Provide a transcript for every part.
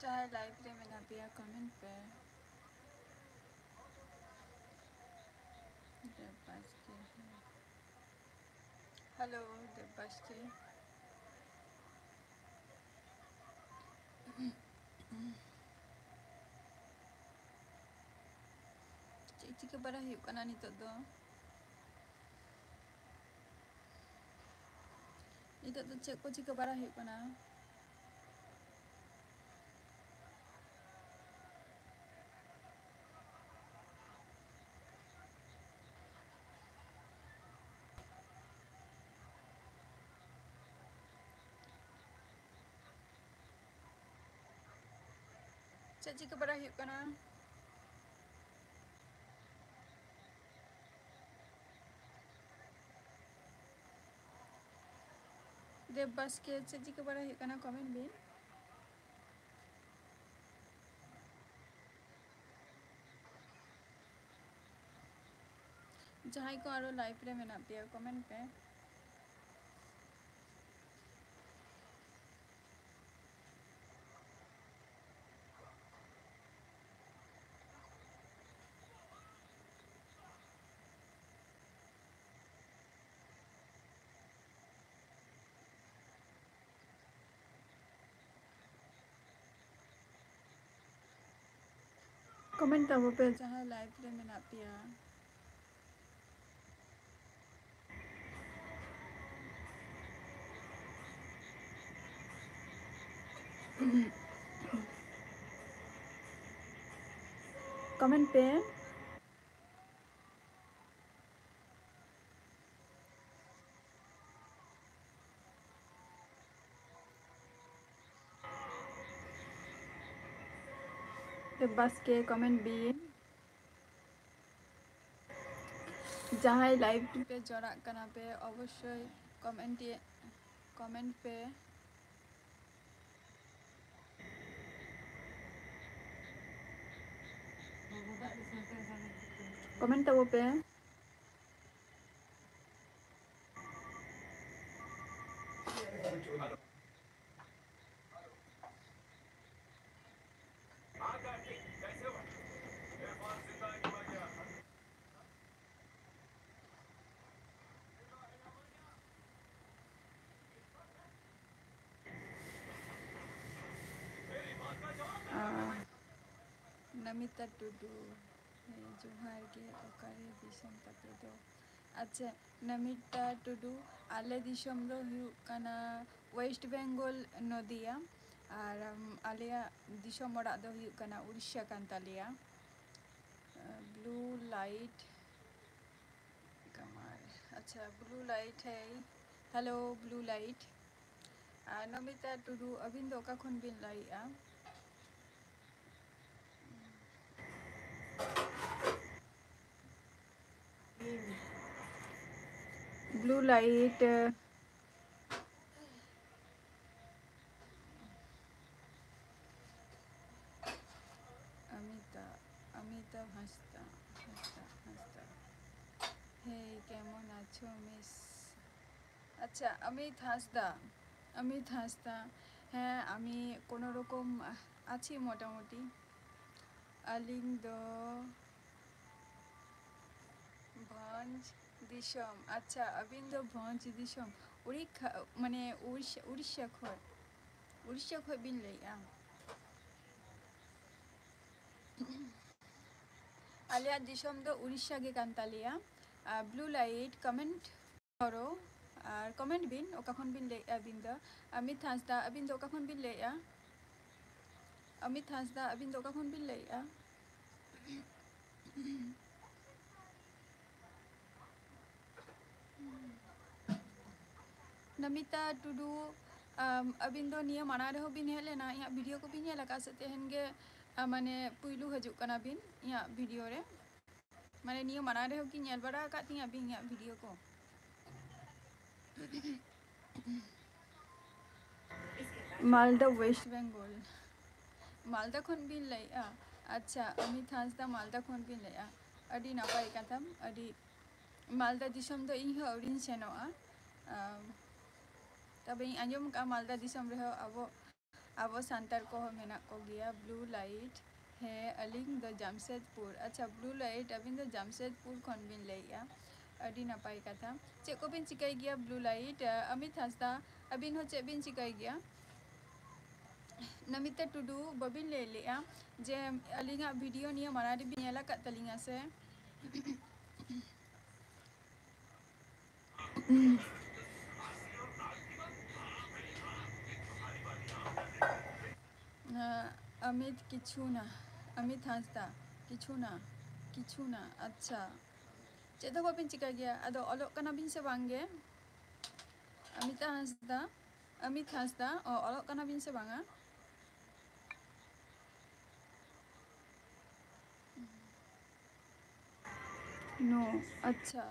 चाहे लाइब्रेरी में ना पिया कमेंट पे देवबास के हेलो देवबास के चेक चिका बड़ा हुई कना नितो दो चेक को चिका बड़ा हुई कना चेक चिका बड़ा हुई कना देवबास के चेक चिका बड़ा हुई कना कमेंट भी जहाँ को आरो लाइब्रेरी में ना पिया कमेंट पे कमेंट तब पे जहाँ लाइब्रेरी में ना पिया कमेंट पे देवबास के कमेंट भी जहाँ लाइव पे जरा कना पे अवश्य कमेंट पे कमेंट तब पे नमिता टुडू जोहार के ओकारे दिसम पते दो अच्छा नमिता टुडू आले दिसम दो हुयु कना वेस्ट बेंगल नदिया और आलिया दिसम ओड़ा दो हुयु कना उड़ीसा कान तालिया ब्लू लाइट कमार अच्छा ब्लू लाइट है hello blue light Namita Tudu अबिन दो का खन बिन लाइआ ब्लू लाइट अमिता अमिता हंसता हंसता हंसता हे केमन आछो मिस अच्छा अमित हासदा हाँ आमी कोनो रकम आछि मोटामुटी आलिंग दो भंज दिसम अच्छा अबिन दो भंज दिसम उड़ीसा माने उड़ीसा खय बिन लैया आलिया दिसम दो उड़ीसा गे कान तालिया ब्लू लाइट कमेंट करो और कमेंट बिन ओका खन बिन लैया बिन दो अमित हासदा अबिन दो ओका खन बिन लैया अमित हासदा अबिन दो ओका खन बिन लैया नमिता टुडू अबिन दो निया माना रहो बिन हेले ना या वीडियो को बिन हेला का से तेहन गे माने पुइलू हजू कना बिन या वीडियो रे माने निया माना रहो कि नेल बड़ा का तिया बिन या वीडियो को मालदा वेस्ट बेंगल मालदा खन बिन लैया अच्छा अमित हांसदा मालदा खन बिन लैया अडी नापाय कथम अडी मालदा दिसम दो इन अवरिन सेनोआ तब आंजम का मालदा दिसम रहे अब सांतार को मेना को गया ब्लू लाइट है अलिंग द जामशेदपुर अच्छा ब्लू लाइट अबिन द जामशेदपुर खन बिन लैया अडी नापाय कथा चे को बिन चिकाई गया ब्लू लाइट अमित हांसदा अबिन हो चे बिन चिकाई गया नमिता टुडू बबिन ले लिया जे अलिंगा वीडियो निया मानारी बिन एला का तलिंगा से अमित किचुना अमित हांसदा किचुना अच्छा चेद को बिन चिका गया अदो अलोक कना बिन से बांगे अमित हांसदा अलोक कना बिन से बांगा नो अच्छा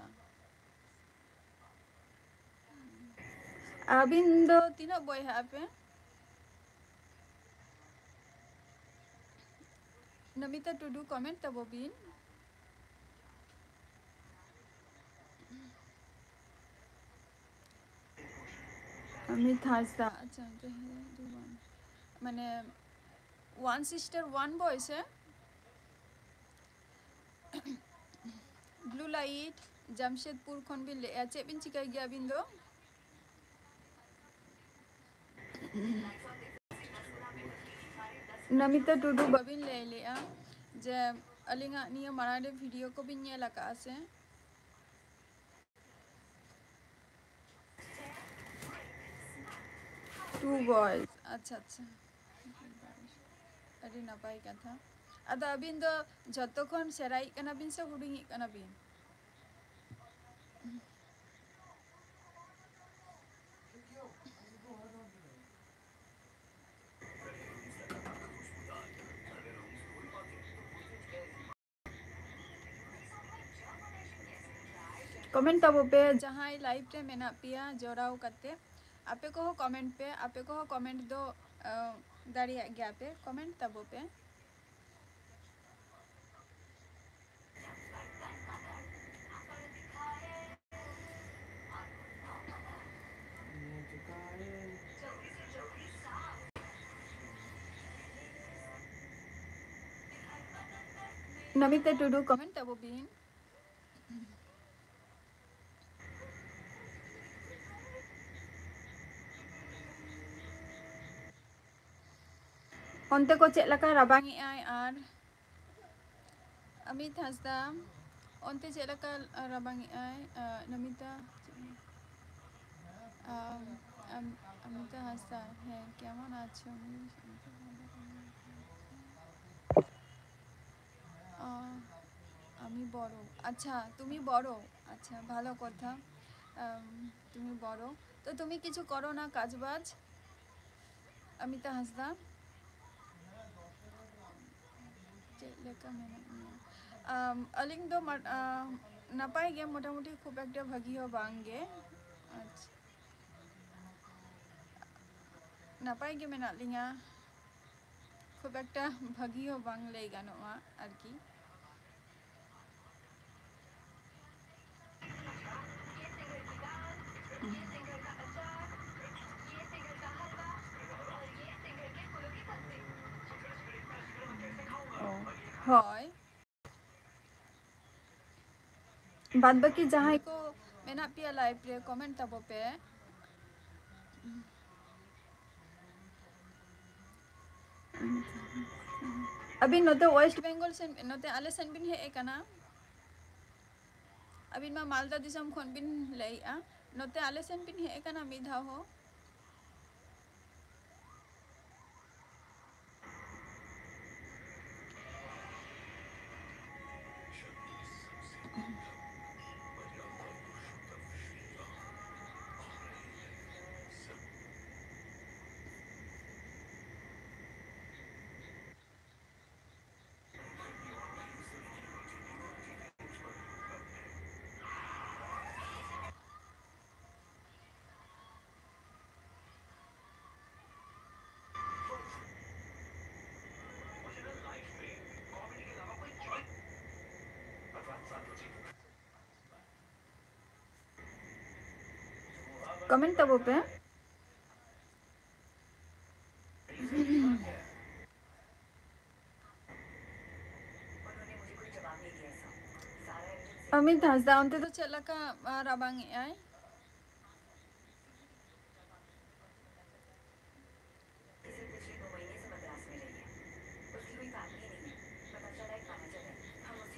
अबिन दो तीनों बॉय है पे नमिता टुडू कमेंट तब बिन अमित हांसदा अच्छा माने वन सिस्टर वन बॉय से ब्लू लाइट जामशेदपुर खन बिन ले चे बिन चिका गया बिन दो नमिता टुडू बबिन ले लिया जे अलिंगा निया मानारे वीडियो को बिन नेला का से 2 boys अच्छा अड़ी नपाय कथा अदा अबिन दो जतो खन सेराई कना बिन से हुडिंग कना बिन कमेंट तब पे जहाँ लाइव रे मेना पिया जोड़ाव करते आपे को कमेंट पे आपे को कमेंट दो दाड़ी गया पे कमेंट तब पे नमिता टुडू कमेंट तब बिन onte ko cek laka rabangi ai ar Amit Hansda onte cek laka rabangi ai Namita Amita Hansda है केमन आछो আমি বড় আচ্ছা তুমি বড় আচ্ছা ভালো কথা তুমি বড় তো তুমি কিছু করো না কাজবাজ अमिता हांसदा अलिंग दो नापाय गे मोटामुटी खूब एक भागी हो बांगे अच्छा नापाय गे मेना लिंगा खूब एक भागी हो बांग लई गानोआ आरकी হয় बाद बाकी जहाँ को मेना पिया लाइव रे कमेंट तब पे अभी नोते वेस्ट बेंगल से नोते आले सेन बिन हे कना अभी मा मालदा दिसम खन बिन लैया नोते आले सेन बिन हे कना मिधा हो कमेंट तब पे अमित हंसदा उनते तो चला का राबांग आई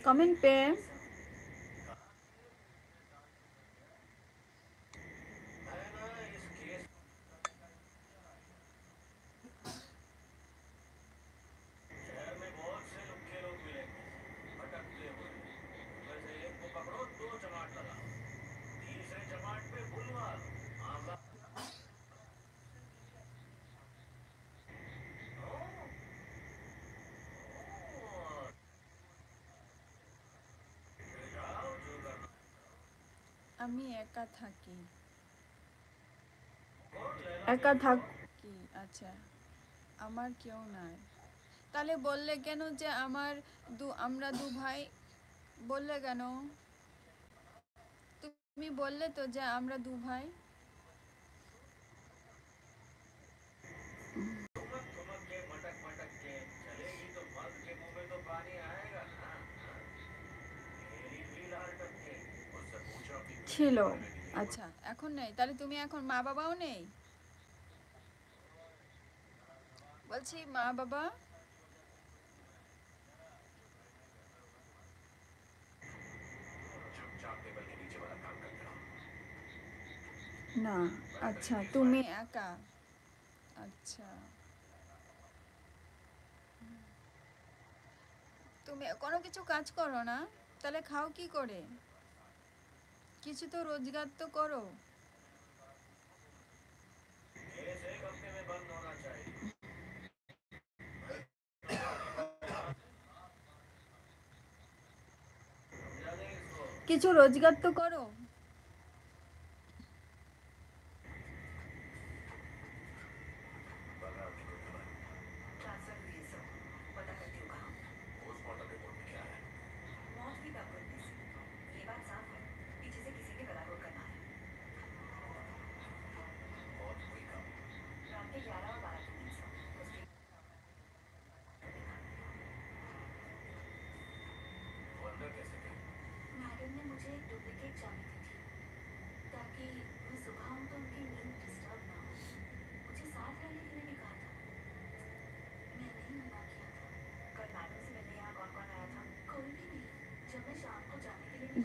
कमेंट पे আমি একা থাকি একা থাকি আচ্ছা আমার কেউ নাই তাহলে বললে কেন যে আমরা দু ভাই বললে কেন তুমি বললে তো যে আমরা দু ভাই ছিল আচ্ছা এখন নেই তাহলে তুমি এখন মা বাবাও নেই বলছি মা বাবা না আচ্ছা তুমি একা আচ্ছা তুমি কোনো কিছু কাজ করো না তাহলে খাও কি করে কিছু তো রোজগার তো করো কিছু রোজগার তো করো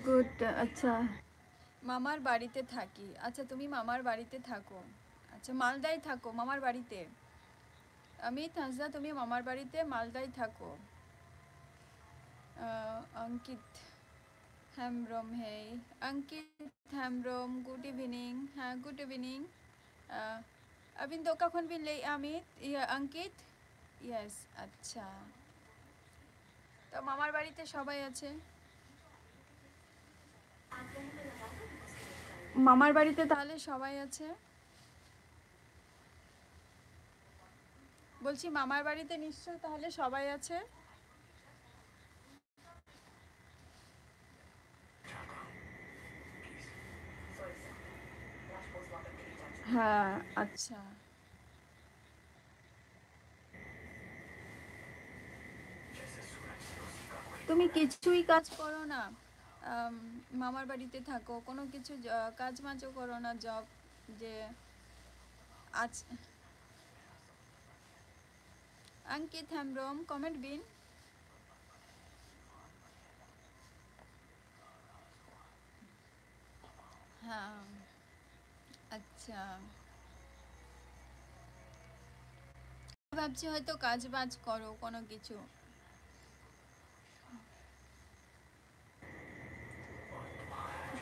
গুড আচ্ছা মামার বাড়িতে থাকি আচ্ছা তুমি মামার বাড়িতে থাকো আচ্ছা মালদায় থাকো মামার বাড়িতে আমি হাসদা তুমি মামার বাড়িতে মালদায় থাকো অঙ্কিত হেমব্রম হেই অঙ্কিত হেমব্রম গুড ইভিনিং হ্যাঁ গুড ইভিনিং আবিন তো কখন বিন লেই অমিত অঙ্কিত ইয়েস আচ্ছা তো মামার বাড়িতে সবাই আছে মামার বাড়িতে তাহলে সবাই আছে বলছি মামার বাড়িতে নিশ্চয় তাহলে সবাই আছে হ্যাঁ আচ্ছা তুমি কিছুই কাজ করো না মামার বাড়িতে থাকো কোনো কিছু কাজ মাজও করো না জব যে আজ অঙ্কিত হেমব্রম কমেন্ট বিন হ্যাঁ আচ্ছা ভাবছি হয়তো কাজ বাজ করো কোনো কিছু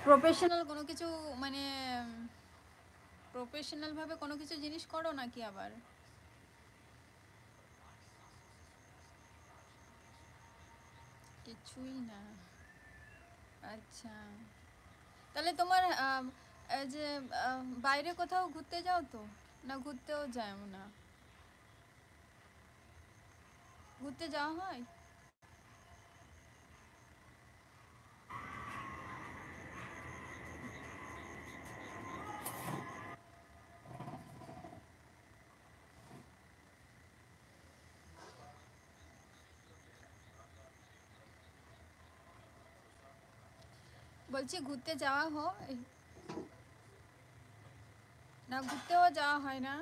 প্রফেশনাল কোনো কিছু মানে প্রফেশনাল ভাবে কোনো কিছু জিনিস করো নাকি আবার? কিছুই না। আচ্ছা, তাহলে তোমার এই যে বাইরে কোথাও ঘুরতে যাও তো, না ঘুরতেও যাও না? ঘুরতে যাওয়া হয়? বলছি ঘুরতে যাওয়া হয় না, ঘুরতেও যাওয়া হয় না?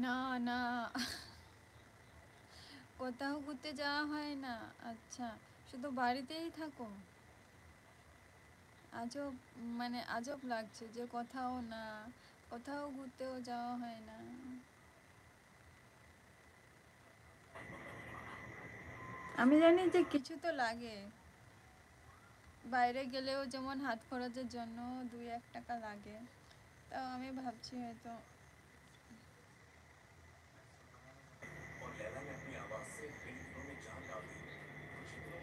না না, কোথাও ঘুরতে যাওয়া হয় না। আচ্ছা, শুধু বাড়িতেই থাকো? আজব, মানে আজব লাগছে যে কোথাও না, কোথাও ঘুরতেও যাওয়া হয় না। আমি জানি যে কিছু তো লাগে, বাইরে গেলেও যেমন হাত খরচের জন্য 2-1 টাকা লাগে। তাও আমি ভাবছি হয়তো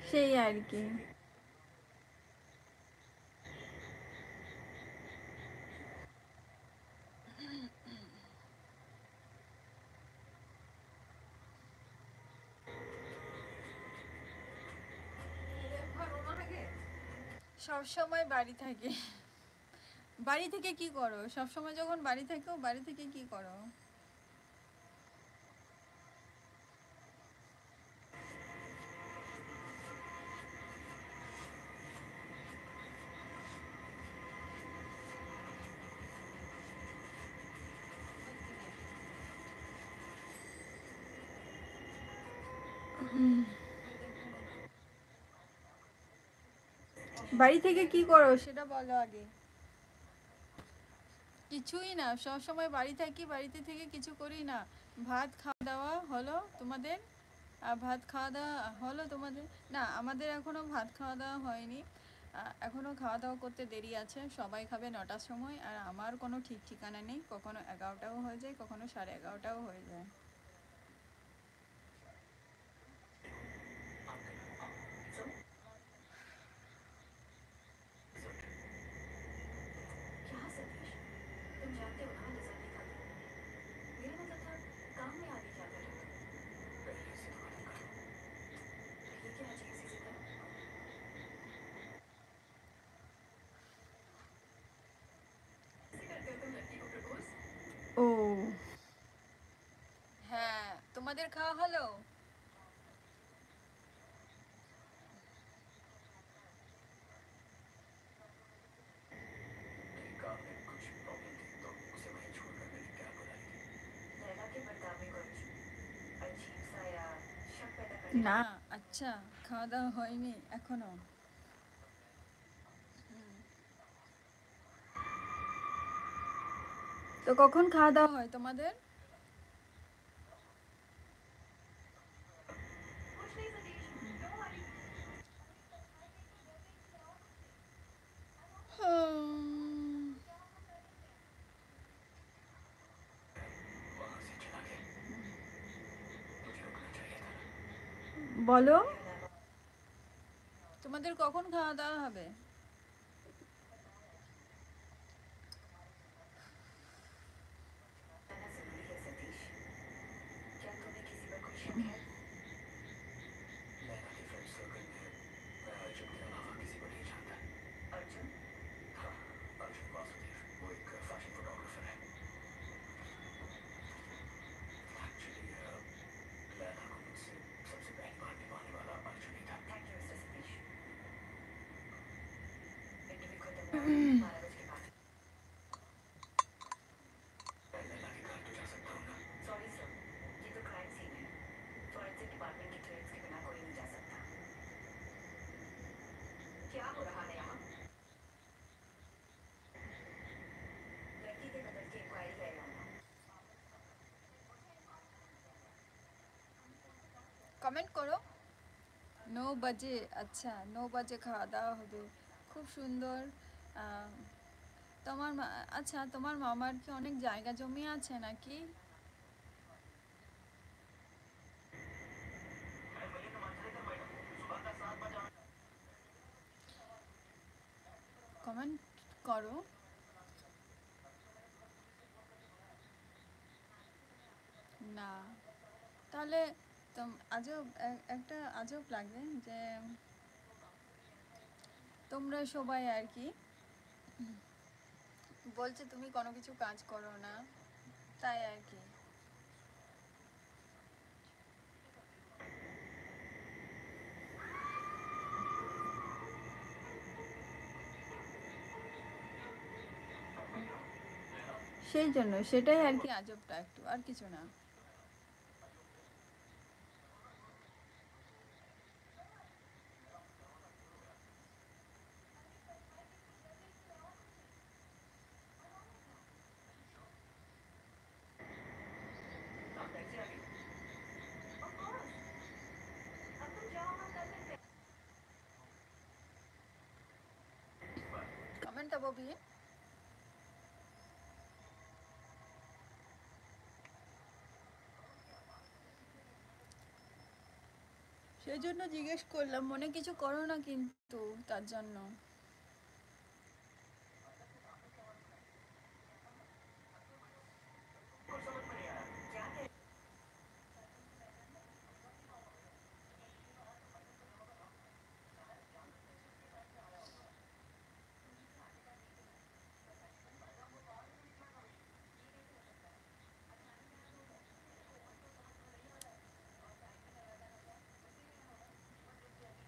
সেই আর কি। সব সময় বাড়ি থাকি। বাড়ি থেকে কি করো সব সময়, যখন বাড়ি থাকো বাড়ি থেকে কি করো? বাড়ি থেকে কি করো সেটা বলো আগে। কিছুই না, সব সময় বাড়ি থাকি, বাড়িতে থেকে কিছু করি না। ভাত খাওয়া দাওয়া হলো তোমাদের? ভাত খাওয়া দাওয়া হলো তোমাদের? না, আমাদের এখনো ভাত খাওয়া দাওয়া হয়নি। এখনো খাওয়া দাওয়া করতে দেরি আছে, সবাই খাবে 9টার সময়। আর আমার কোনো ঠিক ঠিকানা নেই, কখনো 11টাও হয়ে যায়, কখনো 11:30টাও হয়ে যায়। ও হ্যাঁ, তোমাদের খাওয়া হলো? না, আচ্ছা, খাওয়া দাওয়া হয়নি এখনো? তো কখন খাওয়া দাওয়া হয় তোমাদের? হুম, বলো, তোমাদের কখন খাওয়া দাওয়া হবে? কমেন্ট করো। 9 বাজে, আচ্ছা 9 বাজে খাওয়া দাওয়া হবে, খুব সুন্দর। আহ, তোমার আচ্ছা তোমার মামার কি অনেক জায়গা জমি আছে নাকি? কমেন্ট করো। না, তাহলে আজব একটা আজব লাগে যে তোমরা সবাই আর কি বলছে তুমি কোনো কিছু কাজ করো না, তাই আর কি। সেই জন্য সেটাই আর কি আজবটা, একটু আর কিছু না। কমেন্ট ববি। সেই জন্য জিজ্ঞেস করলাম, মনে কিছু করো না কিন্তু তার জন্য।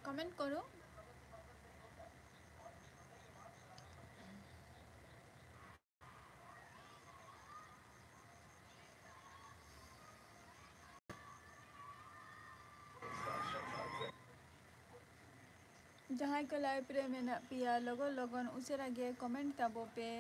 কমেন্ট করো। जहाँ के लाइव रे में ना पिया लोगो लोगन उसे लगे कमेंट तबो पे।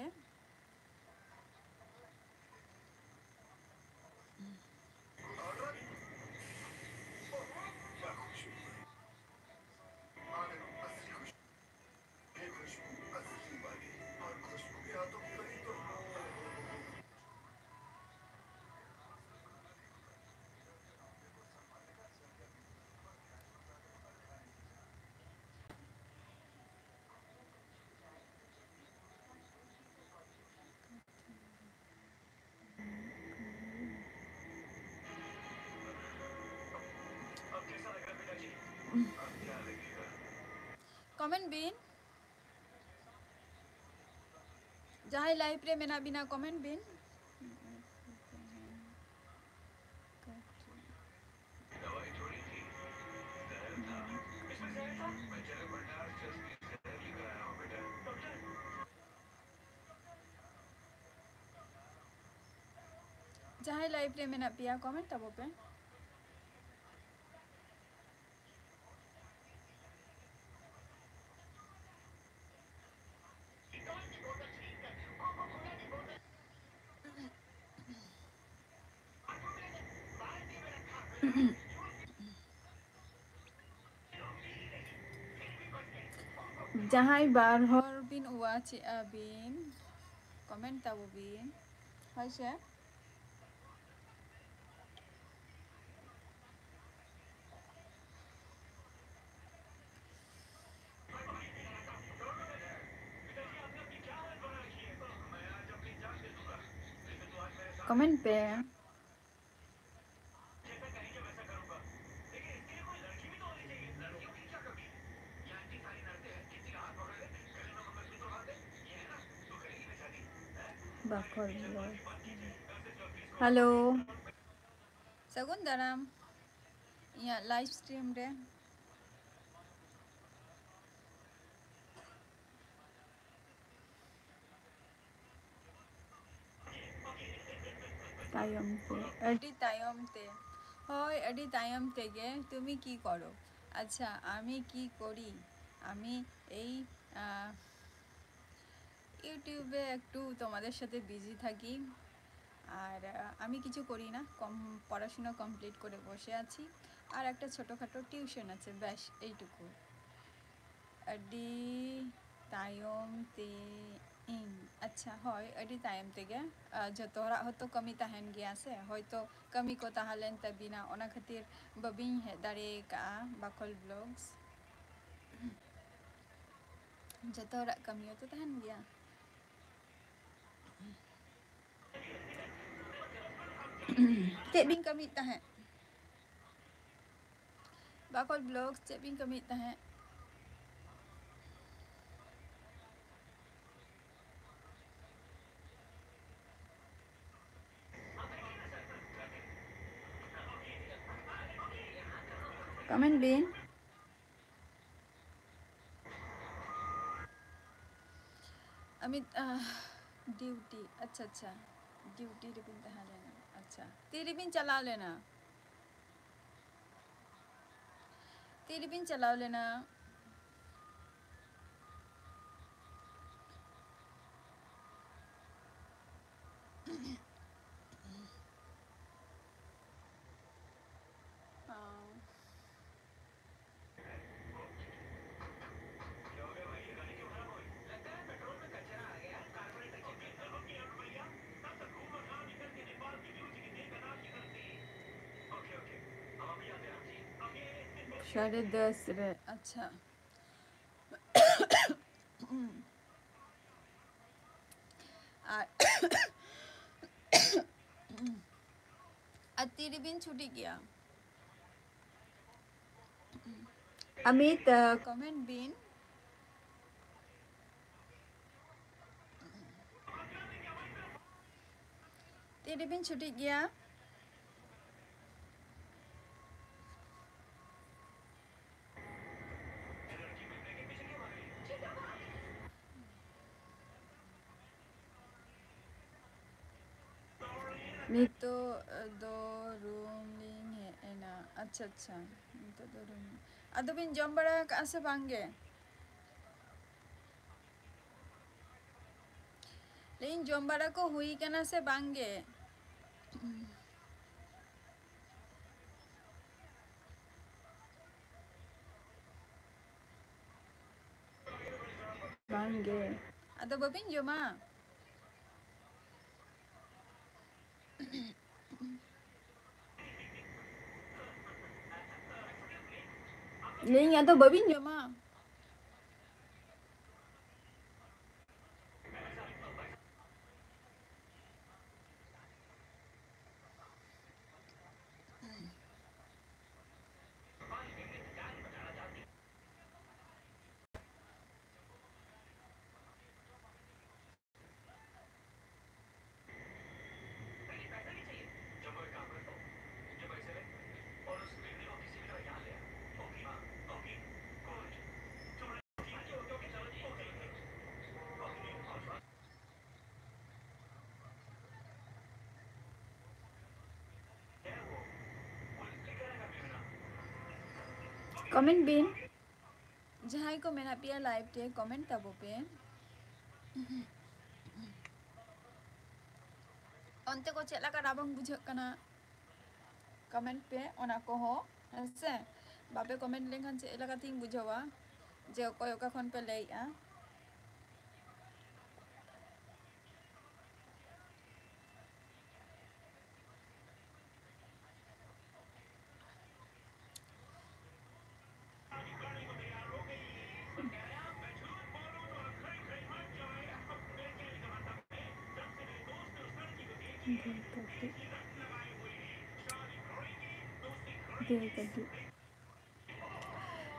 कमेंट बिन जहाँ लाइव रे में ना बिना कमेंट बिन। जहाँ लाइव रे में ना पिया कमेंट तबो पे। जहाँ बार हर बिन वाच बिन कमेंट तबो बिन है से। कमेंट पे हेलो सगुन दाराम या लाइव स्ट्रीम रे तायम ते अडी तायम ते হয় এডি তাইম থেকে তুমি কি করো? আচ্ছা আমি কি করি, আমি এই ইউটিউবে একটু তোমাদের সাথে বিজি থাকি। আর আমি কিছু করি না, পড়াশোনা কমপ্লিট করে বসে আছি। আর একটা ছোটোখাটো টিউশন আছে, ব্যাস এইটুকু। আডি তায়ম তে ইং আচ্ছা হয় আডি তায়ম তেগে যত হরা হতো কমি তাহেন গিয়া সে হয়তো কমি को তাহলেন তবিনা ওনা খাতির বাবিং হে দাঁড়ে কা বাকল ব্লগস যত হরা কমি হতো তাহেন গিয়া Cik Bing kami tahan. Bakal blog Cik Bing kami tahan. Comment Bin. Amit duty अच्छा अच्छा ड्यूटी रिबिन तहा लेना अच्छा तेरी बिन चला लेना तेरी बिन चला लेना हाँ $10:30 रे अच्छा আর तेरी बिन छूटी गया अमित कमेंट बिन तेरी बिन छूटी गया तो दो रूम लिंग है ना अच्छा अच्छा तो दो रूम अदो बिन जम बड़ा कासे बांगे लेकिन जम बड़ा को हुई कना से बांगे बांगे अदो बबिन जमा लेकिन अदो बबिन जमा कमेंट बिन जहां को मेना पिया लाइव ते कमेंट तबो पे अंते को चेला का राबंग बुझ कना कमेंट पे ओना को हो से बापे कमेंट लेखन से एलाका थिंग बुझवा जे कोय ओका खन पे लेया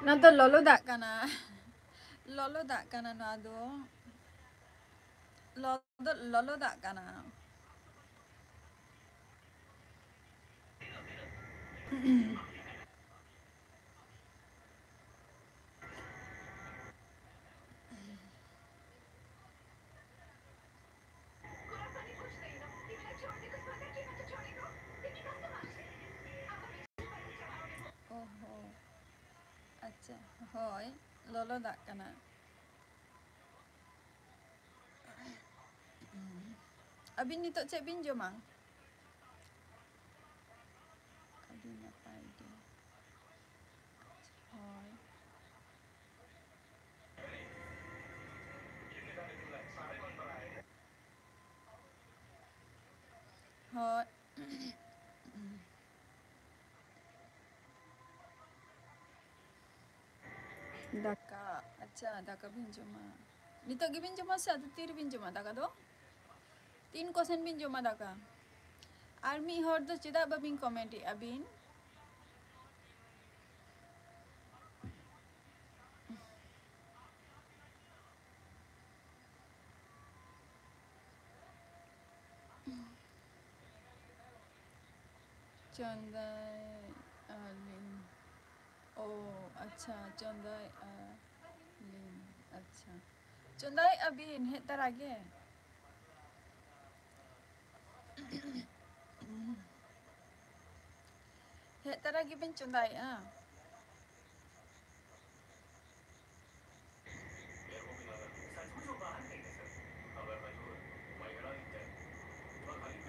ना तो lolo dak kana na do lolo dak kana oho अच्छा होय lolo dak kana अभी नितो चेक बिन जमा अभी ना पाई दे Hoi. Daka. Acha, daka bin joma. Nito gi bin joma sa tir bin joma daka do. 3 bin joma daka. Ar mi hor do cheda babin comment abin. Chondai Alin. Oh, अच्छा Chandai Alin. अच्छा Chandai abin het tarage. Het tarage bin chundai ah.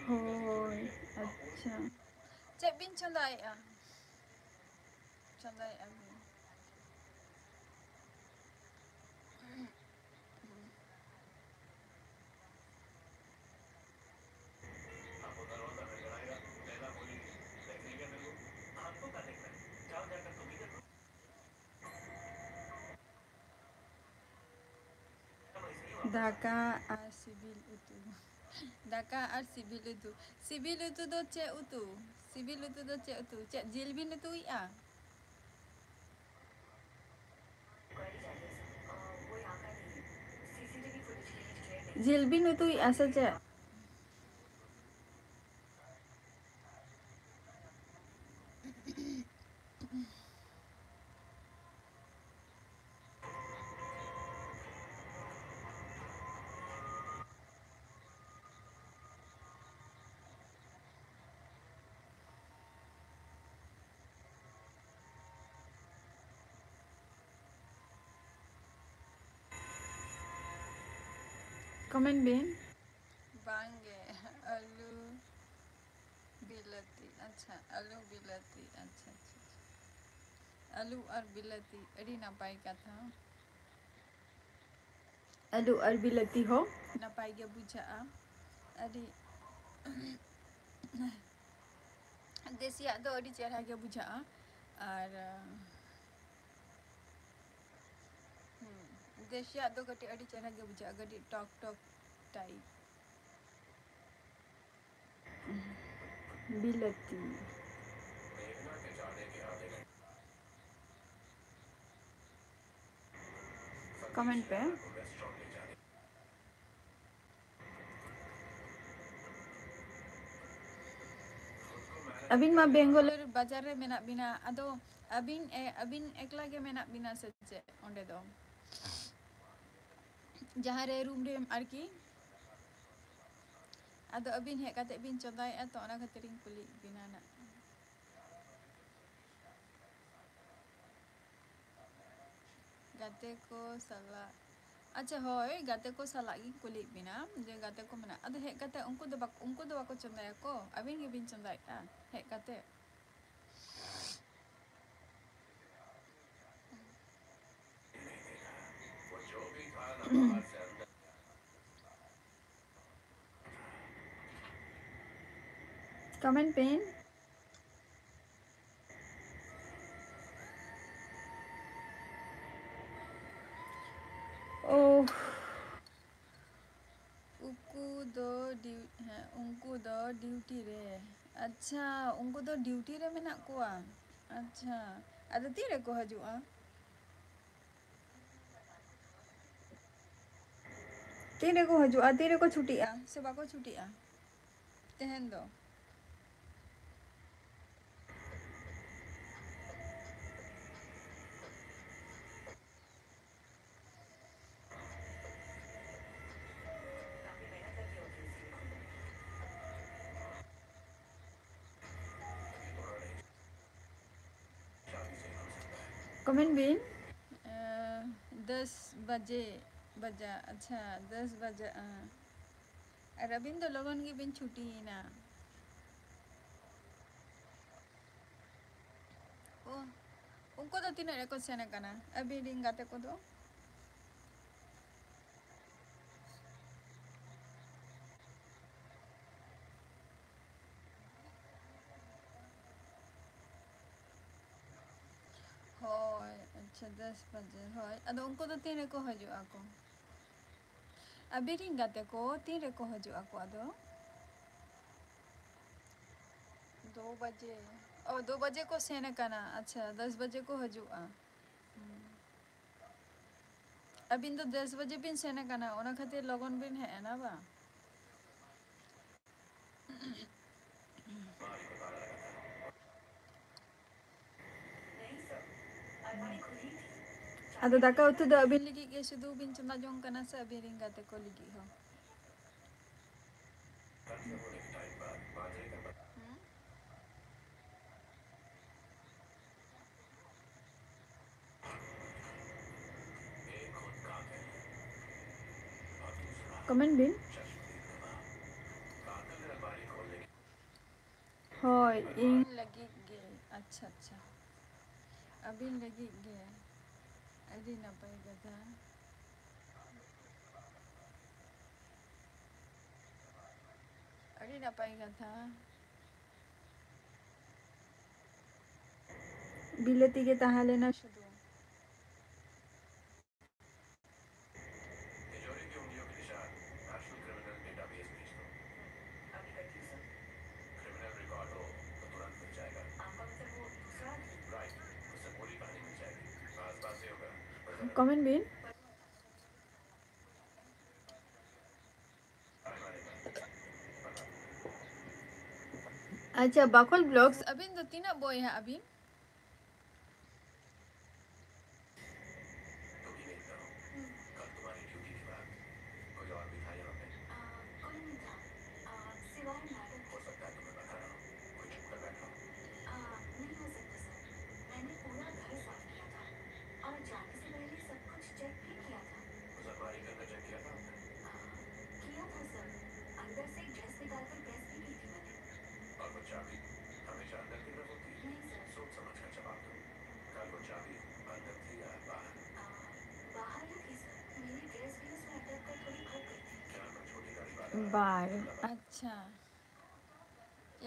Hoi. अच्छा Cek bin chundai ah. Chundai abin. Daka ar sibil utu. Daka ar sibil utu. Sibil utu do cek utu. Sibil utu do cek utu. Cek jilbin utu ah. Jilbin utu asa cek. Komen bin. Bangge. Alu bilati. अच्छा आलू बिलाती अच्छा अच्छा आलू और बिलाती अड़ी नापाई कथा आलू और बिलाती हो नापाई गे बुझाआ अड़ी देसिया दो अड़ी चेहरा गे बुझाआ और देसिया दो गटी अड़ी चेहरा गे बुझाआ गटी टॉक टॉक टाइप बिलाती कमेंट पे अबिन मा बेंगलोर बाजार रे मेना बिना अदो अबिन एकला गे मेना बिना सच्चे ओंडे दो जहाँ रे रूम रे आरकी अदो अबिन हे काते बिन चोदाय तो ओना खातिरिन कुली बिना ना गाते को साला अच्छा होय गाते को साला गी कुली बिना जे गाते को मेना अदो हे काते उनको दो बाको चोदाय को अबिन गे बिन चोदाय हे काते कमेंट पेन ओह उनको दो ड्यूटी रे अच्छा उनको दो ड्यूटी रे मेना कोआ अच्छा अदो तीरे को हजुआ तीरे को हजुआ तीरे को छुट्टिया से बाको छुट्टिया तेहन दो कमेंट बिन 10 बजे बजा अच्छा 10 बजे रबिन तो लगन की बिन छुट्टी ना ओ उनको तो तीन रे को सेने कना अभी रिंग गाते को दो 10 बजे होय अदो उनको तो तीन को हजू आको अभी गाते को तीन को हजू आको अदो 2 बजे ओ 2 बजे को सेने कना अच्छा 10 बजे को हजूआ अबिन तो 10 बजे बिन सेने कना ओना खातिर लगन बिन है ना बा अदो दाका उतु दो अबिन लगी के सुदु बिन चंदा जोंग कना से अबिन गाते को लगी हो कमेंट बिन होय इन लगी गे अच्छा अच्छा अबिन लगी गे अदी नपाय कथा अदी नपाय कथा बिलेती के ताहले ना शुरू कमेंट बिन अच्छा बाकुल ब्लॉग्स अबिन तो तीन बॉय है अबिन बार अच्छा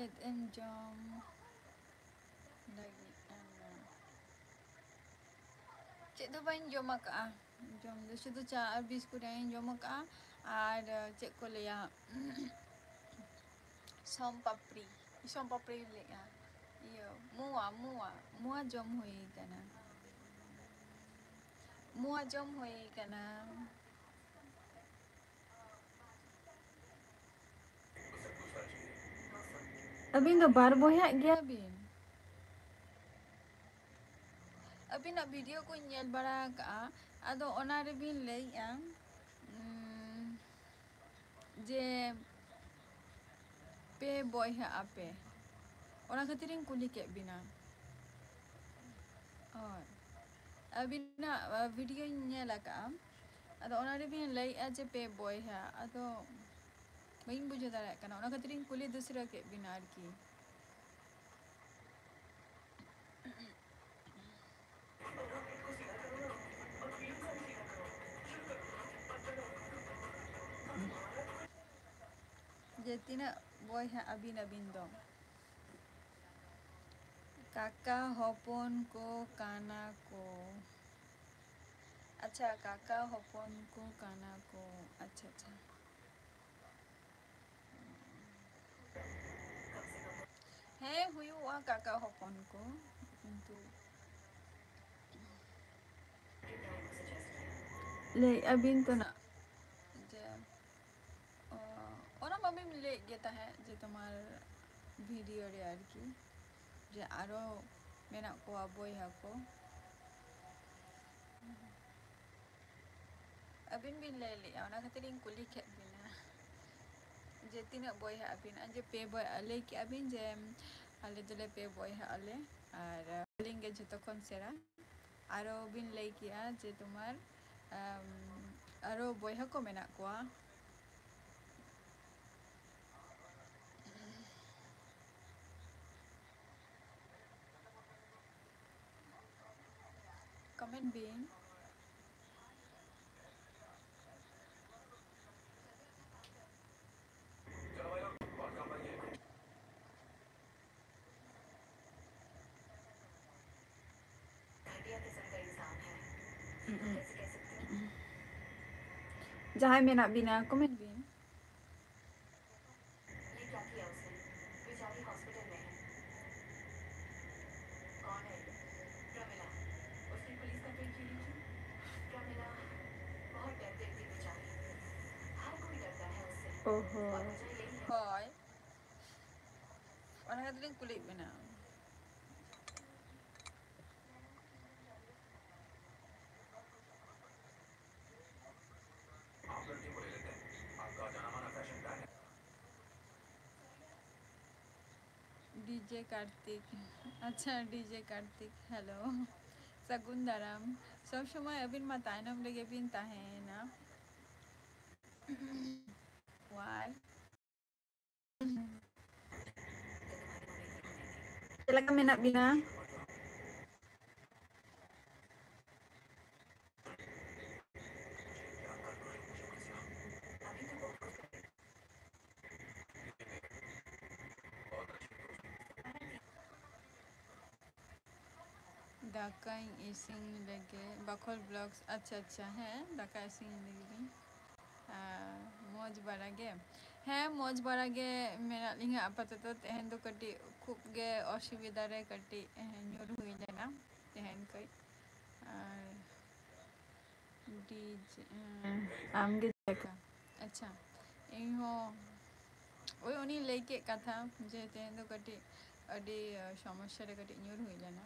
it enjom lagi cik tu bain jom ka jom tu situ cha habis ku dah jom ka ada cik ko le ya som papri le ya iyo mua jom hui kana mua jom hui kana abin tu bar boyak gya abin अभी ना video को nyel bara ka ado ona re bin lei ya je pe boy ha ape ona khatirin kuli ke bina और अभी ना video nyel ka ado ona re bin lei a je pe boy ha ado bain bujo dara kana ona khatirin kuli dusra ke bina arki je tina boy ha abin dong kakak hopon ko kana ko अच्छा काका हपन को काना को अच्छा अच्छा है हुआ काका हपन को किंतु ले अबिन तो ना जे ओना मम्मी ले गेता है जे तुम्हार वीडियो रे यार की जे आरो मेना को बोय हा को अबिन बिन ले ओना खातिर कुली खे बिना जे तीना बोय हा अबिन जे पे बोय अले की अबिन जे आले दले पे बोय हा अले और लिंगे जतो कोन सेरा आरो बिन ले किया जे तुम्हार आरो बोय हा को मेना को कमेंट बिन जहाँ मेना बिना कमेंट बिन ओहो होय ona kadrin kulit bina DJ Kartik अच्छा डीजे कार्तिक हेलो सगुन दाराम सब समय अबिन मा तायनम लेगे बिन ताहेना why Silakan minat bina दाका इसिंग लगे बखोल ब्लॉग्स अच्छा अच्छा है दाका इसिंग लगे मौज बड़ा गे है मौज बड़ा गे मेरा लिंगा आपातत तेहन दो कटी खूब गे असुविधा रे कटी न्यूर हुई लेना तेहन कई डीजे आमगे देखा अच्छा इहो ওই উনি লেকে কথা যে তেহেন দো কটি আডি সমস্যা রে কটি ᱧᱩᱨ হুই লেনা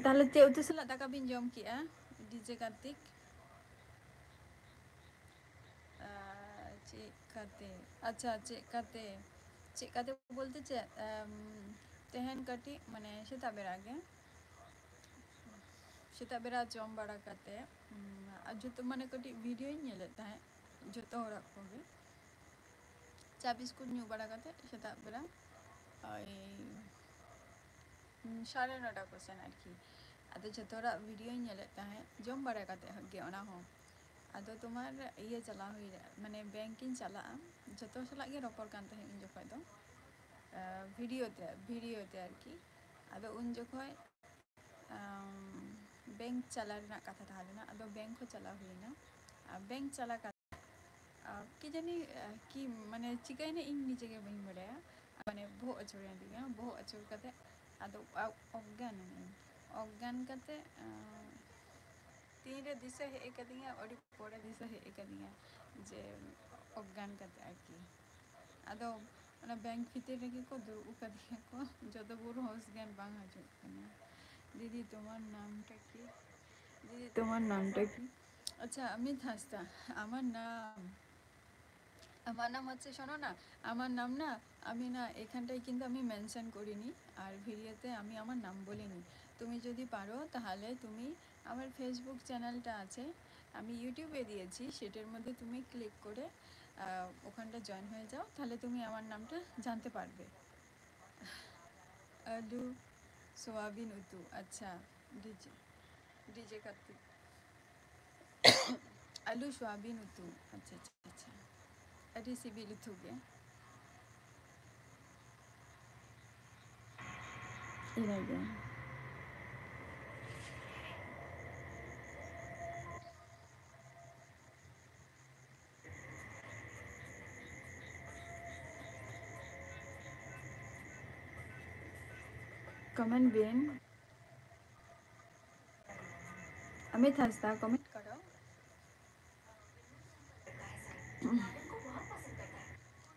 তাহলে তে উতে সালা টাকা বিন জম কি ডিজে কার্তিক চেকাতে আচ্ছা চেকাতে বলতে তেহেন কাটি মানে সেতাব বের আগে সেতাব বেরা জম বাড়া কাতে যত মানে কাটি ভিডিও ñele তাহে যত হরাক হবে চা বিস্কুট নিউ বাড়া কাতে সেতাব বেরা ওই 9:30% আর কি আদো যতরা ভিডিও ñele তাহে জম বাড়া কাতে হগে ওনা হো আদো তোমার ইয়ে চালা হই মানে ব্যাংকিং চালা যত সালা গে রপর কান তাহে ইন জখয় দো ভিডিওতে আর কি আদো উন জখয় ব্যাংক চালা রেনা কথা তাহলে না আদো ব্যাংক হো চালা হই না ব্যাংক চালা কি জানি কি মানে চিকাই না ইন নিচে গে বই বড়ায়া মানে বহু আচুর দিকে বহু আচুর কাতে আদো অজ্ঞান কাতে तीन दिशा है एक दिया और पोड़ा दिशा है एक दिया जे অজ্ঞান কাতে আর কি আদো ওনা ব্যাংক ভিতরে রেখে কো দু উকা দিয়ে কো যত বড় হাউস জ্ঞান বাং হাজুক না দিদি তোমার নামটা কি আচ্ছা আমি হাসতা আমার নাম হচ্ছে শোনো না আমার নাম না আমি না এখানটায় কিন্তু আমি মেনশন করিনি আর ভিডিওতে আমি আমার নাম বলিনি তুমি যদি পারো তাহলে তুমি আমার ফেসবুক চ্যানেলটা আছে আমি ইউটিউবে দিয়েছি সেটার মধ্যে তুমি ক্লিক করে ওখানটা জয়েন হয়ে যাও তাহলে তুমি আমার নামটা জানতে পারবে আলু সোয়াবিন উতু আচ্ছা ডিজে কার্তিক আলু সোয়াবিন উতু আচ্ছা আচ্ছা আচ্ছা अरे सिबिल हो गया इलागे कमेंट बिन अमित हंसता कमेंट करो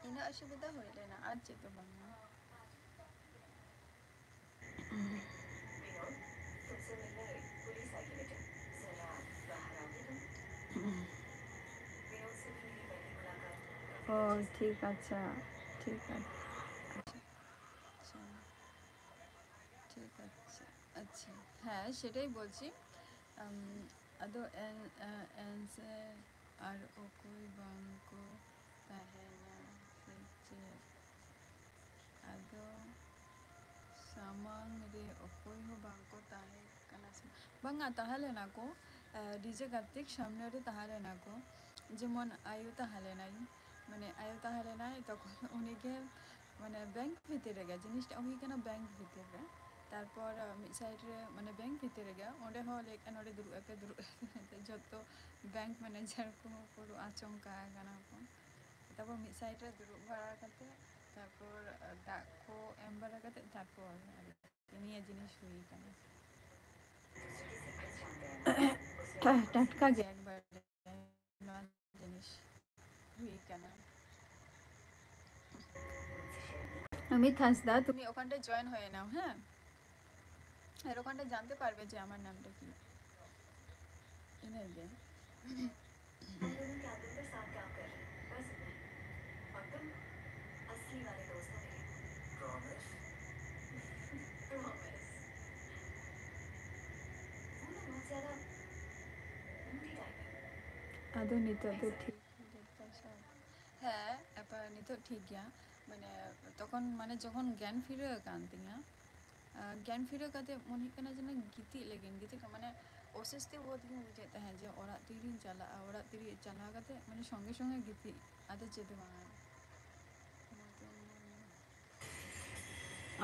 इन असुविधा हो लेना आज तो बनना ओ ठीक अच्छा ठीक है ঠিক আছে আচ্ছা হ্যাঁ সেটাই বলছি আদো এনসে আর ওকই বাঙ্কো তাহেনা ফিচে আদো সামাং রে ওকই হো বাঙ্কো তাহে কানা বাঙ্গা তাহলে না কো ডিজে কার্তিক সামনে রে তাহলে না কো যেমন আয়ু তাহলে নাই মানে আয়ু তাহলে নাই তখন উনিকে ᱢᱟᱱᱮ ᱵᱮᱝᱠ ᱵᱷᱤᱛᱤᱨ ᱨᱮᱜᱮ ᱡᱤᱱᱤᱥᱴᱟ ᱦᱩᱭ ᱠᱟᱱᱟ ᱵᱮᱝᱠ ᱵᱷᱤᱛᱤᱨ ᱨᱮ ᱛᱟᱨᱯᱚᱨ ᱢᱤᱫ ᱥᱟᱭᱤᱰ ᱨᱮ ᱢᱟᱱᱮ ᱵᱮᱝᱠ ᱵᱷᱤᱛᱤᱨ ᱨᱮᱜᱮ ᱚᱸᱰᱮ ᱦᱚᱸ ᱞᱟᱹᱭ ᱠᱟᱱᱟ ᱱᱚᱰᱮ ᱫᱩᱲᱩᱵ ᱟᱯᱮ ᱡᱚᱛᱚ ᱵᱮᱝᱠ ᱢᱮᱱᱮᱡᱟᱨ ᱠᱚᱦᱚᱸ ᱯᱩᱨᱟᱹ ᱟᱪᱚᱢᱠᱟ ᱠᱟᱱᱟ ᱠᱚ ᱛᱟᱨᱯᱚᱨ ᱢᱤᱫ ᱥᱟᱭᱤᱰ ᱨᱮ ᱫᱩᱲᱩᱵ ᱵᱟᱲᱟ ᱠᱟᱛᱮ ᱛᱟᱨᱯᱚর ᱫᱟᱜ ᱠᱚ ᱮᱢ ᱵᱟᱲᱟ ᱠᱟᱛᱮ ᱛᱟᱨᱯᱚর ᱱᱤᱭᱟᱹ ᱡᱤᱱᱤᱥ ᱦᱩᱭ ᱠᱟᱱᱟ ᱴᱟᱴᱠᱟ ᱜᱮ একবার নয়া জিনিস হুই কানা অমিত হাসদা তুমি ওখানটায় জয়েন হয়ে নাও হ্যাঁ আর ওখানটায় জানতে পারবে যে আমার নামটা কি ইনারগে हम दोनों कैबिन पर साथ काम कर रहे हैं बस इतना ही और तुम असली वाले दोस्त हो मेरे प्रॉमिस प्रॉमिस वो ना बहुत ज्यादा मूडी टाइप है আদৌ নিতে তো ঠিক হ্যাঁ এবার নিতে ঠিক গিয়া মানে তখন মানে যখন জ্ঞান ফিরে কান তিᱧᱟ জ্ঞান ᱯᱷᱤᱨᱟᱹ ᱠᱟᱛᱮ ᱢᱚᱱᱮ ᱦᱩᱭᱩᱜ ᱠᱟᱱᱟ ᱡᱮ ᱜᱤᱛᱤᱡ ᱞᱟᱹᱜᱤᱫ ᱜᱤᱛᱤᱡ ᱢᱟᱱᱮ ᱚᱥᱚᱥᱛᱤ ᱵᱳধ ᱜᱤᱧ ᱵᱩᱡᱷᱟᱹᱣ ᱛᱟᱦᱮᱸ ᱡᱮ ᱚᱲᱟᱜ ᱛᱤᱨᱤᱧ ᱪᱟᱞᱟᱜᱼᱟ ᱚᱲᱟᱜ ᱛᱤᱨᱤ ᱪᱟᱞᱟᱣ ᱠᱟᱛᱮ ᱢᱟᱱᱮ ᱥᱚᱸᱜᱮ ᱥᱚᱸᱜᱮ ᱜᱤᱛᱤᱡ ᱟᱫᱚ ᱪᱮᱫ ᱵᱟᱝ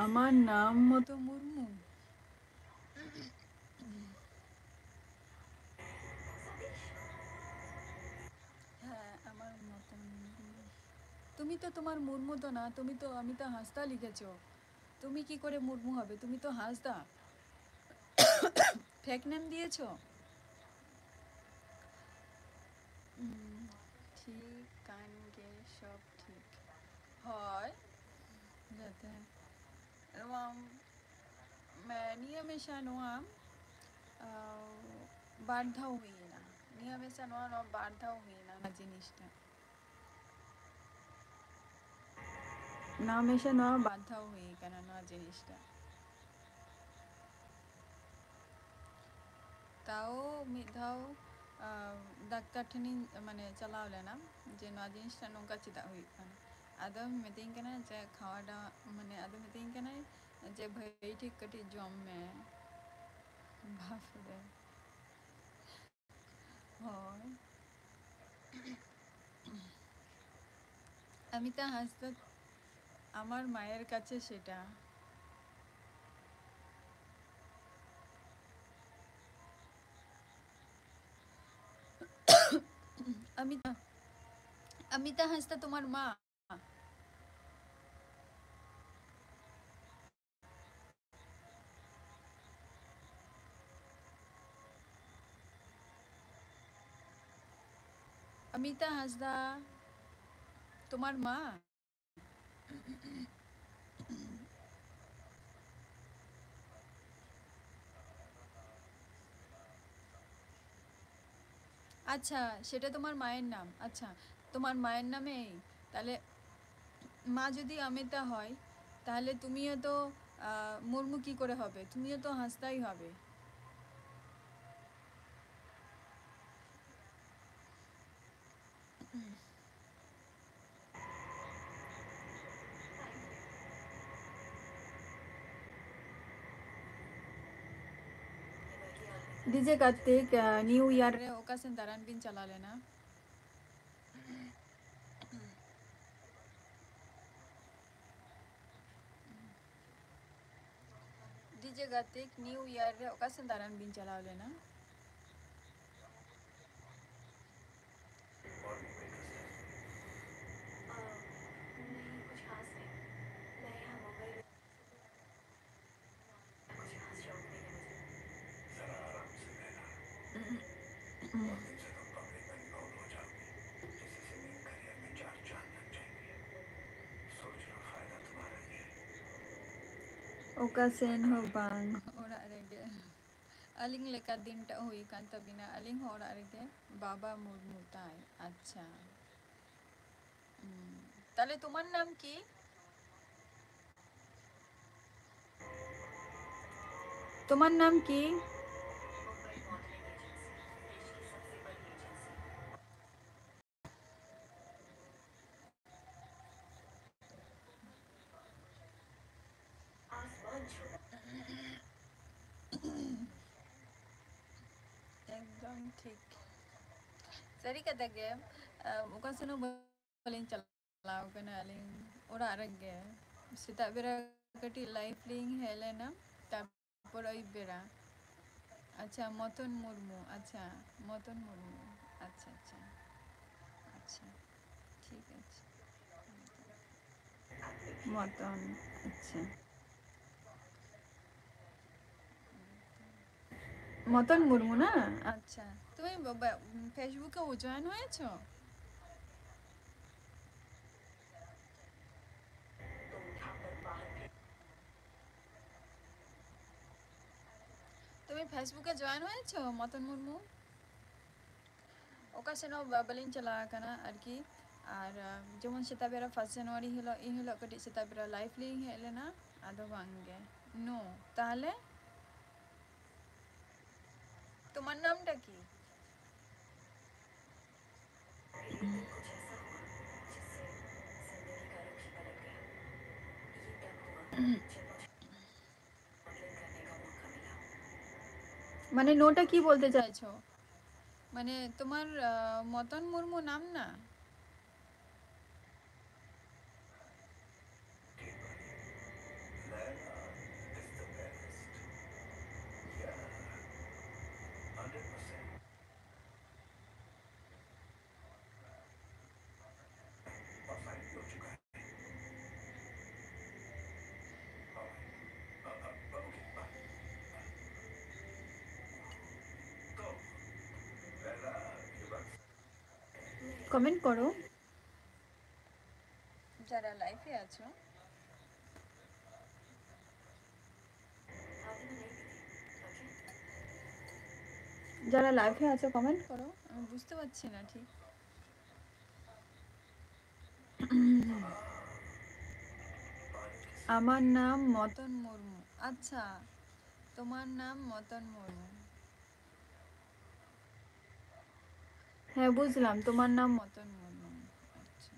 আমার নাম মতো মুর্মু হ্যাঁ আমার মতো মুর্মু তুমি তো তোমার মুর্মু তো না তুমি তো অমিতা হাসদা লিখেছো তুমি কি করে মুর্মু হবে তুমি তো হাসদা ফেক নেম দিয়েছো ঠিক কান গে সব ঠিক হয় যাতে ᱱᱚᱣᱟ ᱱᱤᱭᱟᱹ ᱢᱮᱥᱟ ᱱᱚᱣᱟ ᱵᱟᱨ ᱫᱷᱟᱣ ᱦᱩᱭᱮᱱᱟ ᱱᱤᱭᱟᱹ ᱢᱮᱥᱟ ᱱᱚᱣᱟ ᱵᱟᱨ ᱫᱷᱟᱣ ᱦᱩᱭᱮᱱᱟ ᱚᱱᱟ ᱡᱤᱱᱤᱥটা ᱱᱚᱣᱟ ᱢᱮᱥᱟ ᱱᱚᱣᱟ ᱵᱟᱨ ᱫᱷᱟᱣ ᱦᱩᱭ ᱠᱟᱱᱟ ᱱᱚᱣᱟ ᱡᱤᱱᱤᱥটা তাও ᱢᱤᱫ ᱫᱷᱟᱣ ᱰᱟক্তার ᱴᱷᱮᱱᱤᱧ ᱢᱟᱱᱮ ᱪᱟᱞᱟᱣ ᱞᱮᱱᱟ ᱡᱮ ᱱᱚᱣᱟ ᱡᱤᱱᱤᱥটা ᱱᱚᱝᱠᱟ ᱪᱮᱫᱟᱜ ᱦᱩᱭᱩᱜ ᱠᱟᱱᱟ ᱟᱫᱚ ᱢᱤᱛᱟᱹᱧ ᱠᱟᱱᱟ ᱡᱮ ᱠᱷᱟওয়া ᱫᱟᱣᱟ ᱢᱟᱱᱮ ᱟᱫᱚ ᱢᱤᱛᱟᱹᱧ ᱠᱟᱱᱟᱭ ᱡᱮ ᱵᱷᱟᱹᱜᱤ ᱴᱷᱤᱠ ᱠᱟᱹᱴᱤᱡ ᱡᱚᱢ ᱢᱮ ᱵᱟᱯᱨᱮ হয় অমিতা হাসদা আমার মায়ের কাছে সেটা অমিতা অমিতা হাসদা তোমার মা অমিতা হাসদা তোমার মা আচ্ছা সেটা তোমার মায়ের নাম আচ্ছা তোমার মায়ের নামেই তাহলে মা যদি অমিতা হয় তাহলে তুমিও তো মুর্মু কি করে হবে তুমিও তো হাসদাই হবে ডিজে কার্তিক নিউ ইয়ার রে ᱚᱠᱟ ᱥᱮᱱ ᱫᱟᱬᱟᱱ ᱵᱤᱱ ᱪᱟᱞᱟᱣ ᱞᱮᱱᱟ ডিজে কার্তিক নিউ ইয়ার রে ᱚᱠᱟ ᱥᱮᱱ ᱫᱟᱬᱟᱱ ᱵᱤᱱ ᱪᱟᱞᱟᱣ ᱞᱮᱱᱟ ᱚᱠᱟ ᱥᱮᱱ ᱦᱚᱸ ᱵᱟᱝ ᱚᱲᱟᱜ ᱨᱮᱜᱮ ᱟᱹᱞᱤᱧ ᱞᱮᱠᱟ ᱫᱤᱱᱴᱟᱜ ᱦᱩᱭ ᱠᱟᱱ ᱛᱟᱵᱤᱱᱟ ᱟᱹᱞᱤᱧ ᱦᱚᱸ ᱚᱲᱟᱜ ᱨᱮᱜᱮ বাবা মুর্মু তাই আচ্ছা তাহলে তোমার নাম কি তোমার নাম কি একদম ঠিক ᱥᱟᱹᱨᱤ ᱠᱟᱛᱷᱟ ᱜᱮ ᱚᱠᱟ ᱥᱮᱱ ᱦᱚᱸ ᱵᱟᱹᱞᱤᱧ ᱪᱟᱞᱟᱣ ᱠᱟᱱᱟ ᱟᱹᱞᱤᱧ ᱚᱲᱟᱜ ᱨᱮᱜᱮ ᱥᱮᱛᱟᱜ ᱵᱮᱲᱟ ᱠᱟᱹᱴᱤᱡ ᱞᱟᱭᱤᱵᱷ ᱞᱤᱧ ᱦᱮᱡ ᱞᱮᱱᱟ, ᱛᱟᱨᱯᱚর ᱟᱹᱭᱩᱵ ᱵᱮᱲᱟ ᱟᱪᱪᱷᱟ ᱢᱚᱛᱚᱱ ᱢᱩᱨᱢᱩ, ᱟᱪᱪᱷᱟ মতন মুর্মু, আচ্ছা আচ্ছা আচ্ছা ঠিক আছে মতন, আচ্ছা মতন মুর্মু না? আচ্ছা তুমি ফেসবুকে জয়েন হয়েছো? তুমি ফেসবুকে জয়েন হয়েছো মতন মুর্মু? ᱚᱠᱟ ᱥᱮᱱ ᱦᱚᱸ ᱵᱟᱹᱞᱤᱧ ᱪᱟᱞᱟᱣ ᱟᱠᱟᱱᱟ ᱟᱨᱠᱤ, ᱟᱨ ᱡᱮᱢᱚᱱ ᱥᱮᱛᱟᱜ ᱵᱮᱲᱟ 1 জানুয়ারি ᱦᱤᱞᱳᱜ ᱤᱱ ᱦᱤᱞᱳᱜ ᱠᱟᱹᱴᱤᱡ ᱥᱮᱛᱟᱜ ᱵᱮᱲᱟ ᱞᱟᱭᱤᱵᱷ ᱞᱤᱧ ᱦᱮᱡ ᱞᱮᱱᱟ, ᱟᱫᱚ ᱵᱟᱝᱜᱮ নো। তাহলে তোমার নামটা কি? মানে নোটা কি বলতে চাইছো? মানে তোমার মতন মুর্মু নাম না? কমেন্ট করো যারা লাইভে আছো। যারা লাইভে আছো কমেন্ট করো, আমি বুঝতে পারছি না ঠিক। আমার নাম মতন মুর্মু, আচ্ছা তোমার নাম মতন মুর্মু, হ্যাঁ বুঝলাম তোমার নাম মতন মুর্মু, আচ্ছা।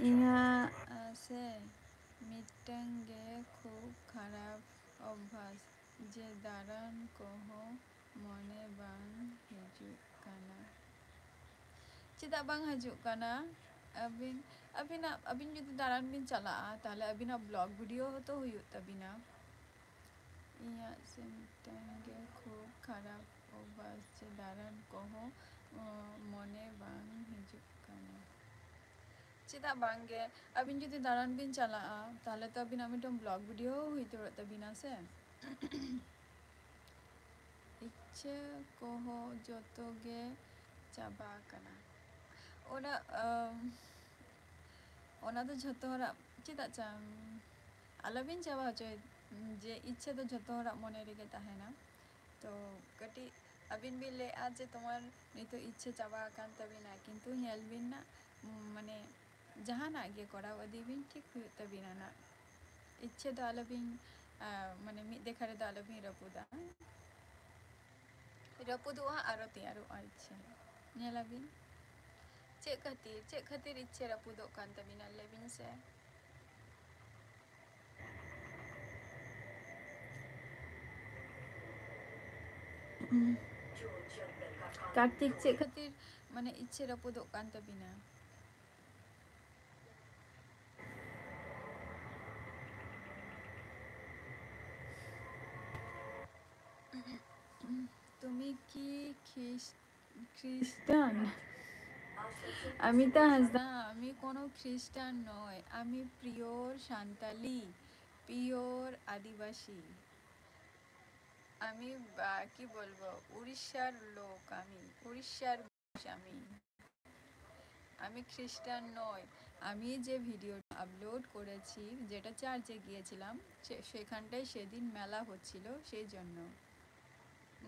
ইহা আছে মিটাং গে খুব খারাপ অভ্যাস যে দাঁড়ান কহ মনে বাং হিজুᱜ ᱠᱟᱱᱟ। ᱪᱮᱫᱟᱜ ᱵᱟᱝ ᱦᱤᱡᱩᱜ ᱠᱟᱱᱟ? ᱟᱹᱵᱤᱱ ᱡᱩᱫᱤ ᱫᱟᱬᱟᱱ ᱵᱤᱱ ᱪᱟᱞᱟᱜᱼᱟ ᱛᱟᱦᱞᱮ ᱟᱹᱵᱤᱱᱟᱜ ᱵᱞᱚᱜ ᱵᱷᱤᱰᱤᱭᱳ ᱦᱚᱸᱛᱚ ᱦᱩᱭᱩᱜ ᱛᱟᱵᱤᱱᱟ। ᱤᱧᱟᱹᱜ ᱥᱮ ᱢᱤᱫᱴᱟᱝ ᱜᱮ ᱠᱷᱩᱵ ᱠᱷᱟᱨᱟᱯ ᱚᱵᱷᱟᱥ ᱡᱮ ᱫᱟᱬᱟᱱ ᱠᱚᱦᱚᱸ ᱢᱚᱱᱮ ᱵᱟᱝ ᱦᱤᱡᱩᱜ ᱠᱟᱱᱟ। ᱪᱮᱫᱟᱜ ᱵᱟᱝᱜᱮ, ᱟᱹᱵᱤᱱ ᱡᱩᱫᱤ ᱫᱟᱬᱟᱱ ᱵᱤᱱ ᱪᱟᱞᱟᱜᱼᱟ ᱛᱟᱦᱞᱮ ᱛᱚ ᱟᱹᱵᱤᱱᱟᱜ ᱢᱤᱫᱴᱟᱝ ᱵᱞᱚᱜ ᱵᱷᱤᱰᱤᱭᱳ ᱦᱩᱭ ᱩᱛᱟᱹᱨᱚᱜ ᱛᱟᱵᱤᱱᱟ ᱥᱮ। ইচ্ছে কহো যত গে চাবা কানা। ওরা ᱚᱱᱟ ᱫᱚ ᱡᱷᱚᱛᱚ ᱦᱚᱲᱟᱜ ᱪᱮᱫᱟᱜ ᱪᱚᱝ ᱟᱞᱚᱵᱤᱱ ᱪᱟᱵᱟ ᱦᱚᱪᱚᱭ, ᱡᱮ ᱤচ্ছে ᱫᱚ ᱡᱷᱚᱛᱚ ᱦᱚᱲᱟᱜ ᱢᱚᱱᱮ ᱨᱮᱜᱮ ᱛᱟᱦᱮᱱᱟ। ᱛᱚ ᱠᱟᱹᱴᱤᱡ ᱟᱹᱵᱤᱱ ᱵᱤᱱ ᱞᱟᱹᱭᱮᱜᱼᱟ ᱡᱮ ᱛᱳᱢᱟᱨ ᱱᱤᱛᱚᱜ ᱤচ্ছে ᱪᱟᱵᱟ ᱟᱠᱟᱱ ᱛᱟᱵᱤᱱᱟ, ᱠᱤᱱᱛᱩ ᱧᱮᱞ ᱵᱤᱱ ᱱᱟ ᱢᱟᱱᱮ ᱡᱟᱦᱟᱱᱟᱜ ᱜᱮ ᱠᱚᱨᱟᱣ ᱤᱫᱤ ᱵᱤᱱ ᱴᱷᱤᱠ ᱦᱩᱭᱩᱜ ᱛᱟᱵᱤᱱᱟ ᱱᱟ। ᱤচ্ছে ᱫᱚ ᱟᱞᱚᱵᱤᱱ ᱢᱟᱱᱮ ᱢᱤᱫ ᱫᱮᱠᱷᱟ ᱨᱮᱫᱚ ᱟᱞᱚᱵᱤᱱ ᱨᱟᱹᱯᱩᱫᱟ, ᱨᱟᱹᱯᱩᱫᱚᱜᱼᱟ ᱟᱨᱚ ᱛᱮᱭᱟᱨᱚᱜᱼᱟ ᱤচ্ছে। ᱧᱮᱞᱟᱵᱤᱱ ᱪᱮᱫ ᱠᱷᱟᱹᱛᱤᱨ ᱤচ্ছে ᱨᱟᱹᱯᱩᱫᱚᱜ ᱠᱟᱱ ᱛᱟᱵᱤᱱᱟ ᱞᱟᱹᱭ ᱵᱤᱱ ᱥᱮ। কার্তিক ᱪᱮᱫ ᱠᱷᱟᱹᱛᱤᱨ ᱢᱟᱱᱮ ᱤচ্ছে ᱨᱟᱹᱯᱩᱫᱚᱜ ᱠᱟᱱ ᱛᱟᱵᱤᱱᱟ? তুমি কি খ্রিস্টান? অমিতা হাসদা, আমি কোনো খ্রিস্টান নই, আমি পিওর সান্তালি, পিওর আদিবাসী। আমি কি বলবো, উড়িষ্যার লোক, আমি উড়িষ্যার মানুষ। আমি খ্রিস্টান নই। আমি যে ভিডিও আপলোড করেছি, যেটা চার্চে গিয়েছিলাম, সেখানটায় সেদিন মেলা হচ্ছিল সেই জন্য।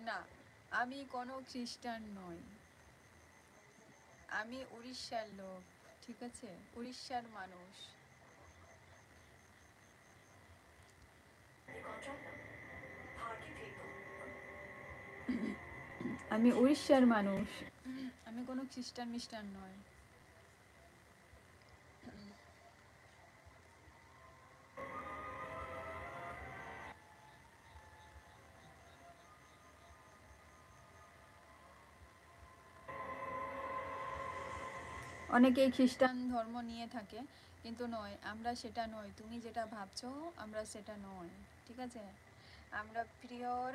না, আমি কোনো খ্রিস্টান নই, আমি উড়িষ্যার লোক, ঠিক আছে, উড়িষ্যার মানুষ। আমি উড়িষ্যার মানুষ, আমি কোনো খ্রিস্টান মিস্টান নয়। অনেকেই খ্রিস্টান ধর্ম নিয়ে থাকে, কিন্তু নয়, আমরা সেটা নয়, তুমি যেটা ভাবছো আমরা সেটা নয়, ঠিক আছে? আমরা পিওর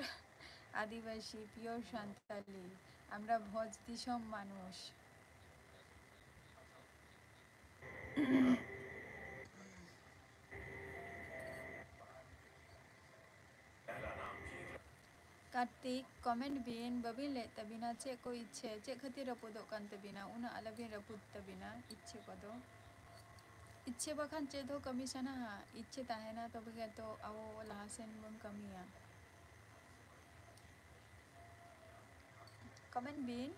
আদিবাসী, পিওর সান্তালি, আমরা ভোজ দিসম মানুষ। Kartik comment bin babile tabina che ko iচ্ছে che khati rapudok kan tabina una alabin rapud tabina iচ্ছে kodo iচ্ছে bakan che do kami sana ha iচ্ছে tahena tobe to awo lahasen bun kamiya comment bin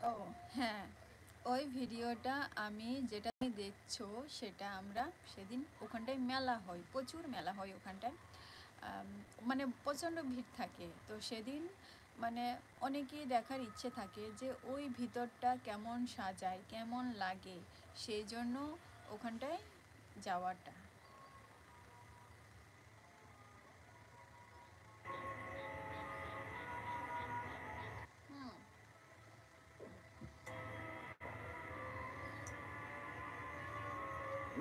ও হ্যাঁ, ওই ভিডিওটা আমি যেটা দেখছো সেটা আমরা সেদিন ওখানটায় মেলা হয়, প্রচুর মেলা হয় ওখানটায়, মানে প্রচণ্ড ভিড় থাকে। তো সেদিন মানে অনেকেই দেখার ইচ্ছে থাকে যে ওই ভিতরটা কেমন সাজায়, কেমন লাগে, সেই জন্য ওখানটায় যাওয়াটা। হুম,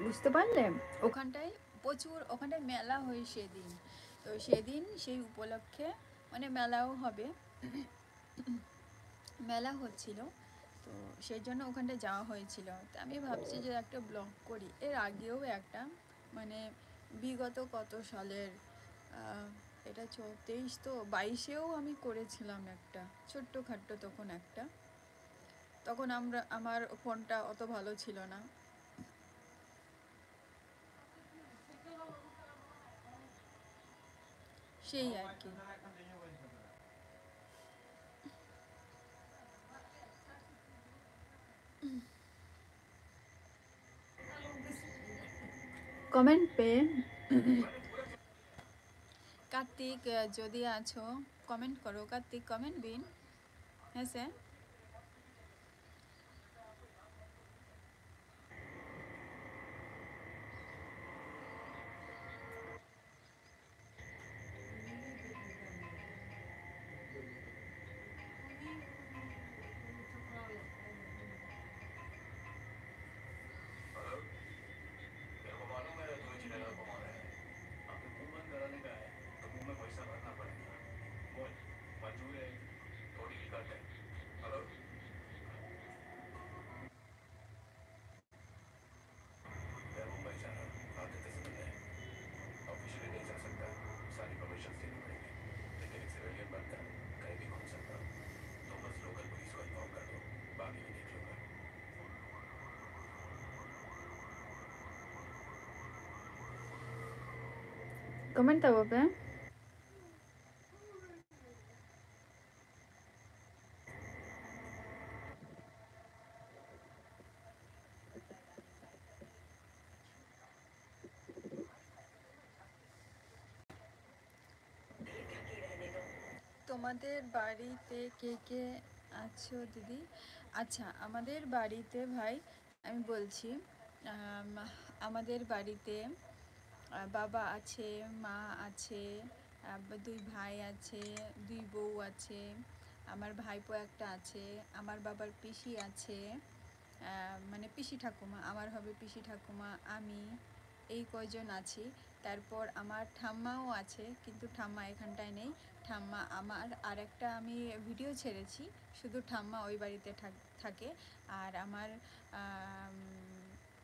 বুঝতে পারলে? ওখানটায় প্রচুর, ওখানটায় মেলা হয় সেদিন। তো সেদিন সেই উপলক্ষে মানে মেলাও হবে, মেলা হচ্ছিল, তো সেই জন্য ওখানটায় যাওয়া হয়েছিল। তো আমি ভাবছি যে একটা ব্লগ করি, এর আগেও একটা মানে বিগত কত সালের এটা 23 তো 22-এও আমি করেছিলাম একটা ছোট্টখাট্টো, তখন একটা, তখন আমার ফোনটা অত ভালো ছিল না, সেই আর কি। কমেন্ট পে কার্তিক যদি আছো কমেন্ট করো, কার্তিক কমেন্ট বিন, হ্যাঁ স্যার। কমেন্ট দেবো বে। তোমাদের বাড়িতে কে কে আছো দিদি? আচ্ছা, আমাদের বাড়িতে ভাই আমি বলছি, আমাদের বাড়িতে বাবা আছে, মা আছে, দুই ভাই আছে, দুই বউ আছে, আমার ভাইপো একটা আছে, আমার বাবার পিসি আছে, মানে পিসি ঠাকুমা, আমার হবে পিসি ঠাকুমা, আমি, এই কয়জন আছি। তারপর আমার ঠাম্মাও আছে, কিন্তু ঠাম্মা এখানটায় নেই। ঠাম্মা আমার আর একটা আমি ভিডিও ছেড়েছি, শুধু ঠাম্মা ওই বাড়িতে থাকে। আর আমার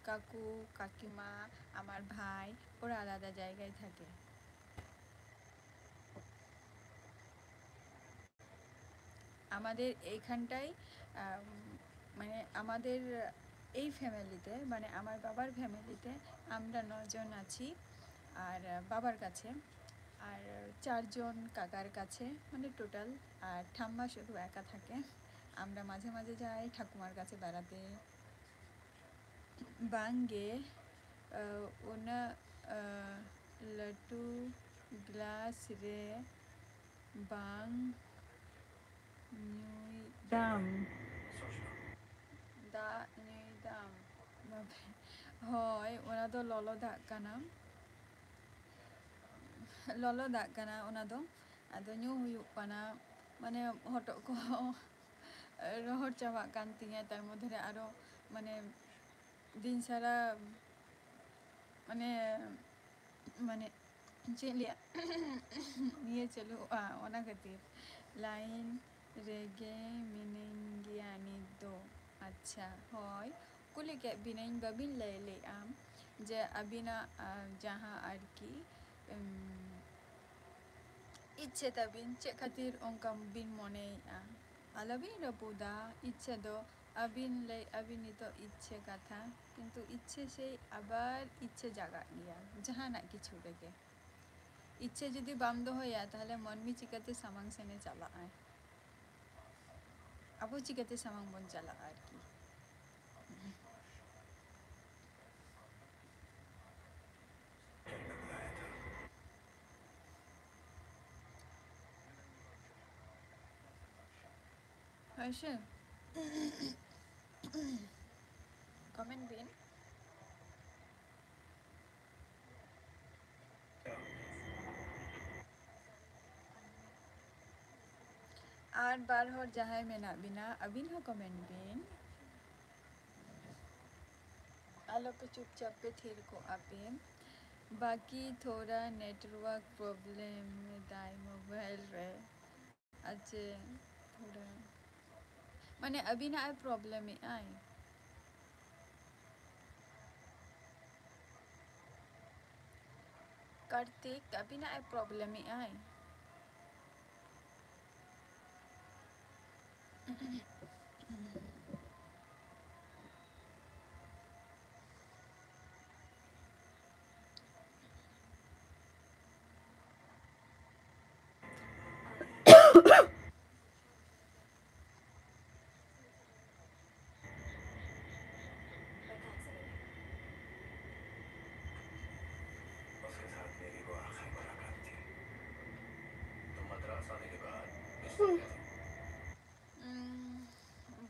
কাকু কাকিমা, আমার ভাই, ওরা আলাদা জায়গায় থাকে। আমাদের এইখানটায় মানে আমাদের এই ফ্যামিলিতে, মানে আমার বাবার ফ্যামিলিতে আমরা 9 জন আছি, আর বাবার কাছে, আর 4 জন কাকার কাছে, মানে টোটাল। আর ঠাম্মা শুধু একা থাকে, আমরা মাঝে মাঝে যাই ঠাকুমার কাছে বেড়াতে। বাঙ্গে ওনা লটু গ্লাস রে bang nyui dam da nyui dam hoi ona do lolo dag kana lolo dag kana ona do ado nyu huyuk kana mane hotok ko rohor chabak kan tinya tar moddhe re aro mane din sara mane mane check लिया ये चलो ओना खातिर line रेगे मिनेंगियानी दो अच्छा होय कुली के benign bobbin ले आम जे अबिना जहाँ आरकी इच्छे तबिन चेक खातिर ओंका बिन मने आलाबिन रपुदा इच्छे दो अबिन ले अबिन तो इच्छे कथा किंतु इच्छे से आबार इच्छे जागा गया जहाँ ना किछु रेगे इच्छे जुदी बंद होया ताहले मनमी चिकाते सामांग सेने चालाय आबो चिकाते सामांग बन चाला आरकी हर्षे कमेंट बिन आर बार हर जहाय मेना बिना अबिन हो कमेंट बिन आलो पे चुपचाप पे थिर को आपे बाकी थोड़ा नेटवर्क प्रॉब्लम दाई मोबाइल रे अच्छे थोड़ा माने अभी ना प्रॉब्लम है आई कार्तिक अभी ना प्रॉब्लम है आई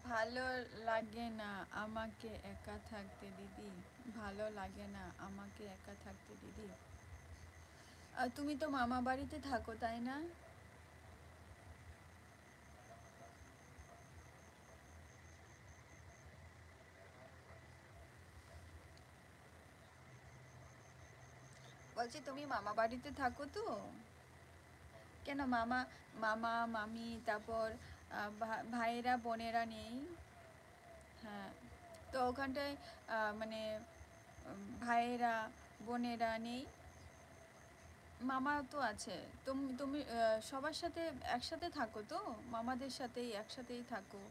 ভালো লাগে না আমাকে একা থাকতে দিদি ভালো লাগে না আমাকে একা থাকতে দিদি তুমি তো মামা বাড়িতে থাকো তাই না বলছি তুমি মামা বাড়িতে থাকো তো কেন মামা মামা মামি তারপর ভাইয়েরা বোনেরা নেই হ্যাঁ তো ওখানটায় মানে ভাইয়েরা বোনেরা নেই মামা তো আছে তুমি তুমি সবার সাথে একসাথে থাকো তো মামাদের সাথেই একসাথেই থাকো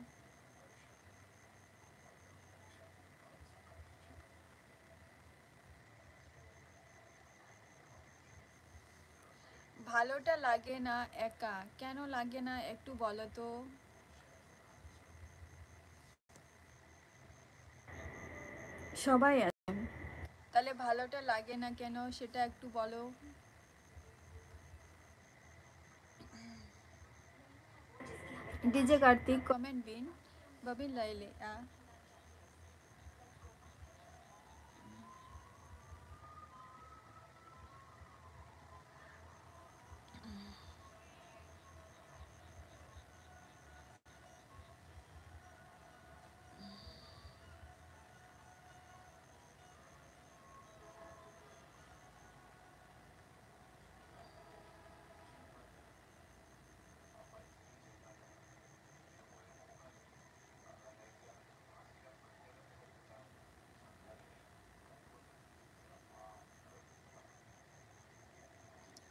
ভালোটা লাগে না একা কেন লাগে না একটু বলো তো সবাই আছেন তাহলে ভালোটা লাগে না কেন সেটা একটু বলো डीजे कार्तिक कमेंट बिन बबिन लाइले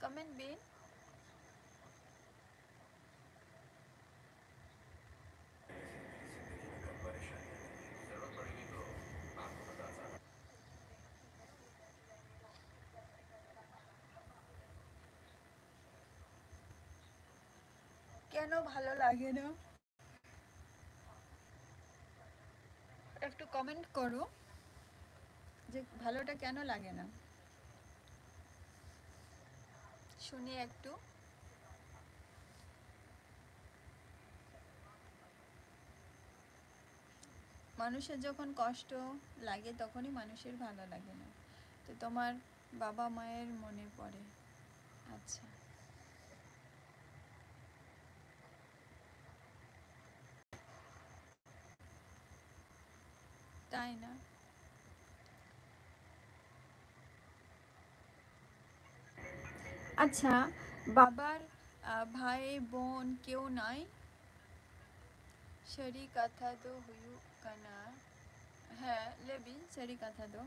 कमेंट बिन কেন ভালো লাগে না একটু কমেন্ট করো যে ভালোটা কেন লাগে না শুনি একটু মানুষের যখন কষ্ট লাগে তখনই মানুষের ভালো লাগে না। তো তোমার বাবা মায়ের মনে পড়ে। আচ্ছা, তাই না? আচ্ছা, বাবার ভাই বোন কেউ নাই? সারি কথা দো হুয়ু কানা। হ্যাঁ, লেবি সারি কথা দো।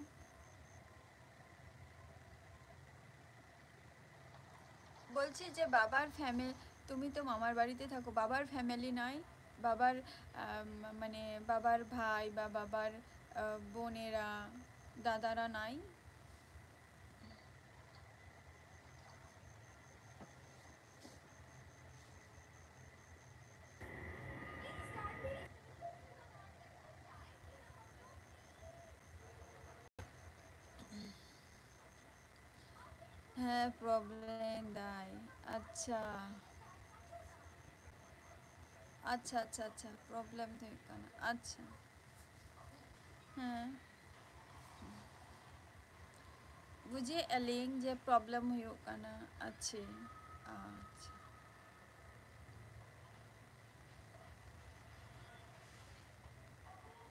বলছি যে বাবার ফ্যামিলি, তুমি তো মামার বাড়িতে থাকো, বাবার ফ্যামিলি নাই? বাবার মানে বাবার ভাই বা বাবার বোনেরা, দাদারা নাই? হ্যাঁ, প্রবলেম দেয়। আচ্ছা, আচ্ছা, আচ্ছা, আচ্ছা, প্রবলেম থেকে কানা, আচ্ছা। হ্যাঁ, বুঝি এলিং যে প্রবলেম হুᱭᱩᱜ কানা। আচ্ছা, আচ্ছা।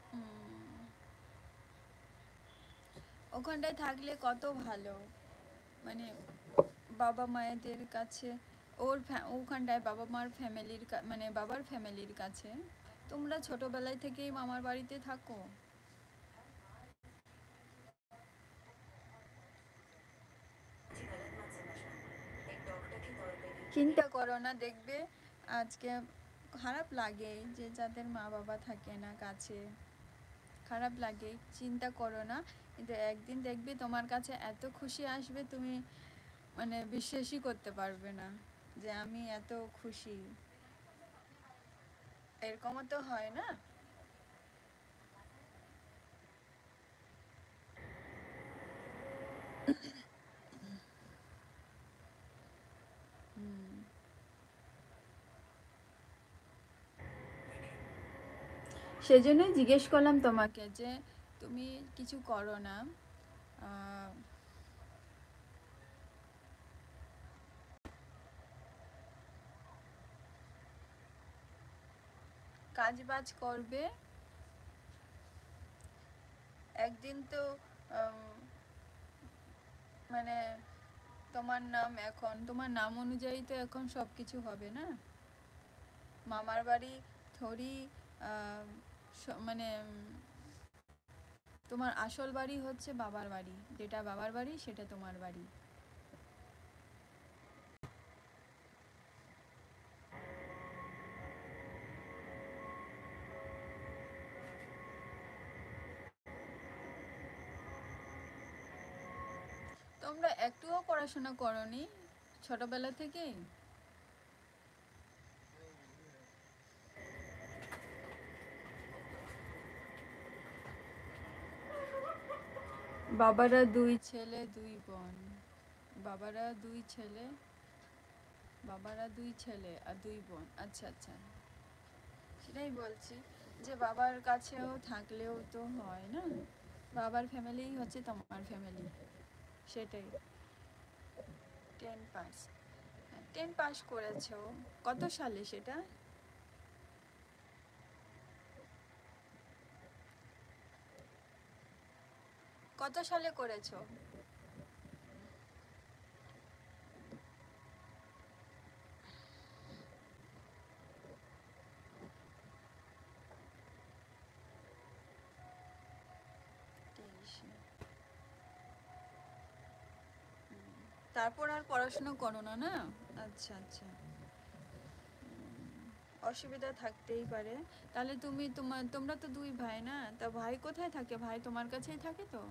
হুম, ওখানটায় থাকলে কত ভালো, মানে বাবা মায়েদের কাছে, ওখানটায় বাবা মার ফ্যামিলির মানে বাবার ফ্যামিলির কাছে। তোমরা ছোটবেলায় থেকেই মামার বাড়িতে থাকো? চিন্তা করো না, দেখবে আজকে খারাপ লাগে যে যাদের মা বাবা থাকে না কাছে, খারাপ লাগে, চিন্তা করো না। কিন্তু একদিন দেখবে তোমার কাছে এত খুশি আসবে, তুমি মানে বিশ্বাসই করতে পারবে না যে আমি এত খুশি। এরকমও তো হয় না? হুম, সেজন্যই জিজ্ঞেস করলাম তোমাকে যে তুমি কিছু করো না? আহ, কাজ বাজ করবে একদিন তো। আম, মানে তোমার নাম, এখন তোমার নাম অনুযায়ী তো এখন সব কিছু হবে না? মামার বাড়ি থরি আহ, মানে তোমার আসল বাড়ি হচ্ছে বাবার বাড়ি, যেটা বাবার বাড়ি সেটা তোমার বাড়ি। তোমরা একটুও পড়াশোনা করোনি ছোটবেলা থেকেই? বাবারা দুই ছেলে দুই বোন। বাবারা দুই ছেলে, বাবারা দুই ছেলে আর দুই বোন। আচ্ছা, আচ্ছা, সেটাই বলছি যে বাবার কাছেও থাকলেও তো হয় না, বাবার ফ্যামিলিই হচ্ছে তোমার ফ্যামিলি। সেটাই। 10 পাস, 10 পাস করেছো? কত সালে সেটা? কত সালে করেছো? 23-এ। তারপর আর পড়াশোনা করো না, না? আচ্ছা, আচ্ছা। অসুবিধা থাকতেই পারে। তাহলে তোমরা তো দুই ভাই না, তা ভাই কোথায় থাকে? ভাই তোমার কাছেই থাকে তো?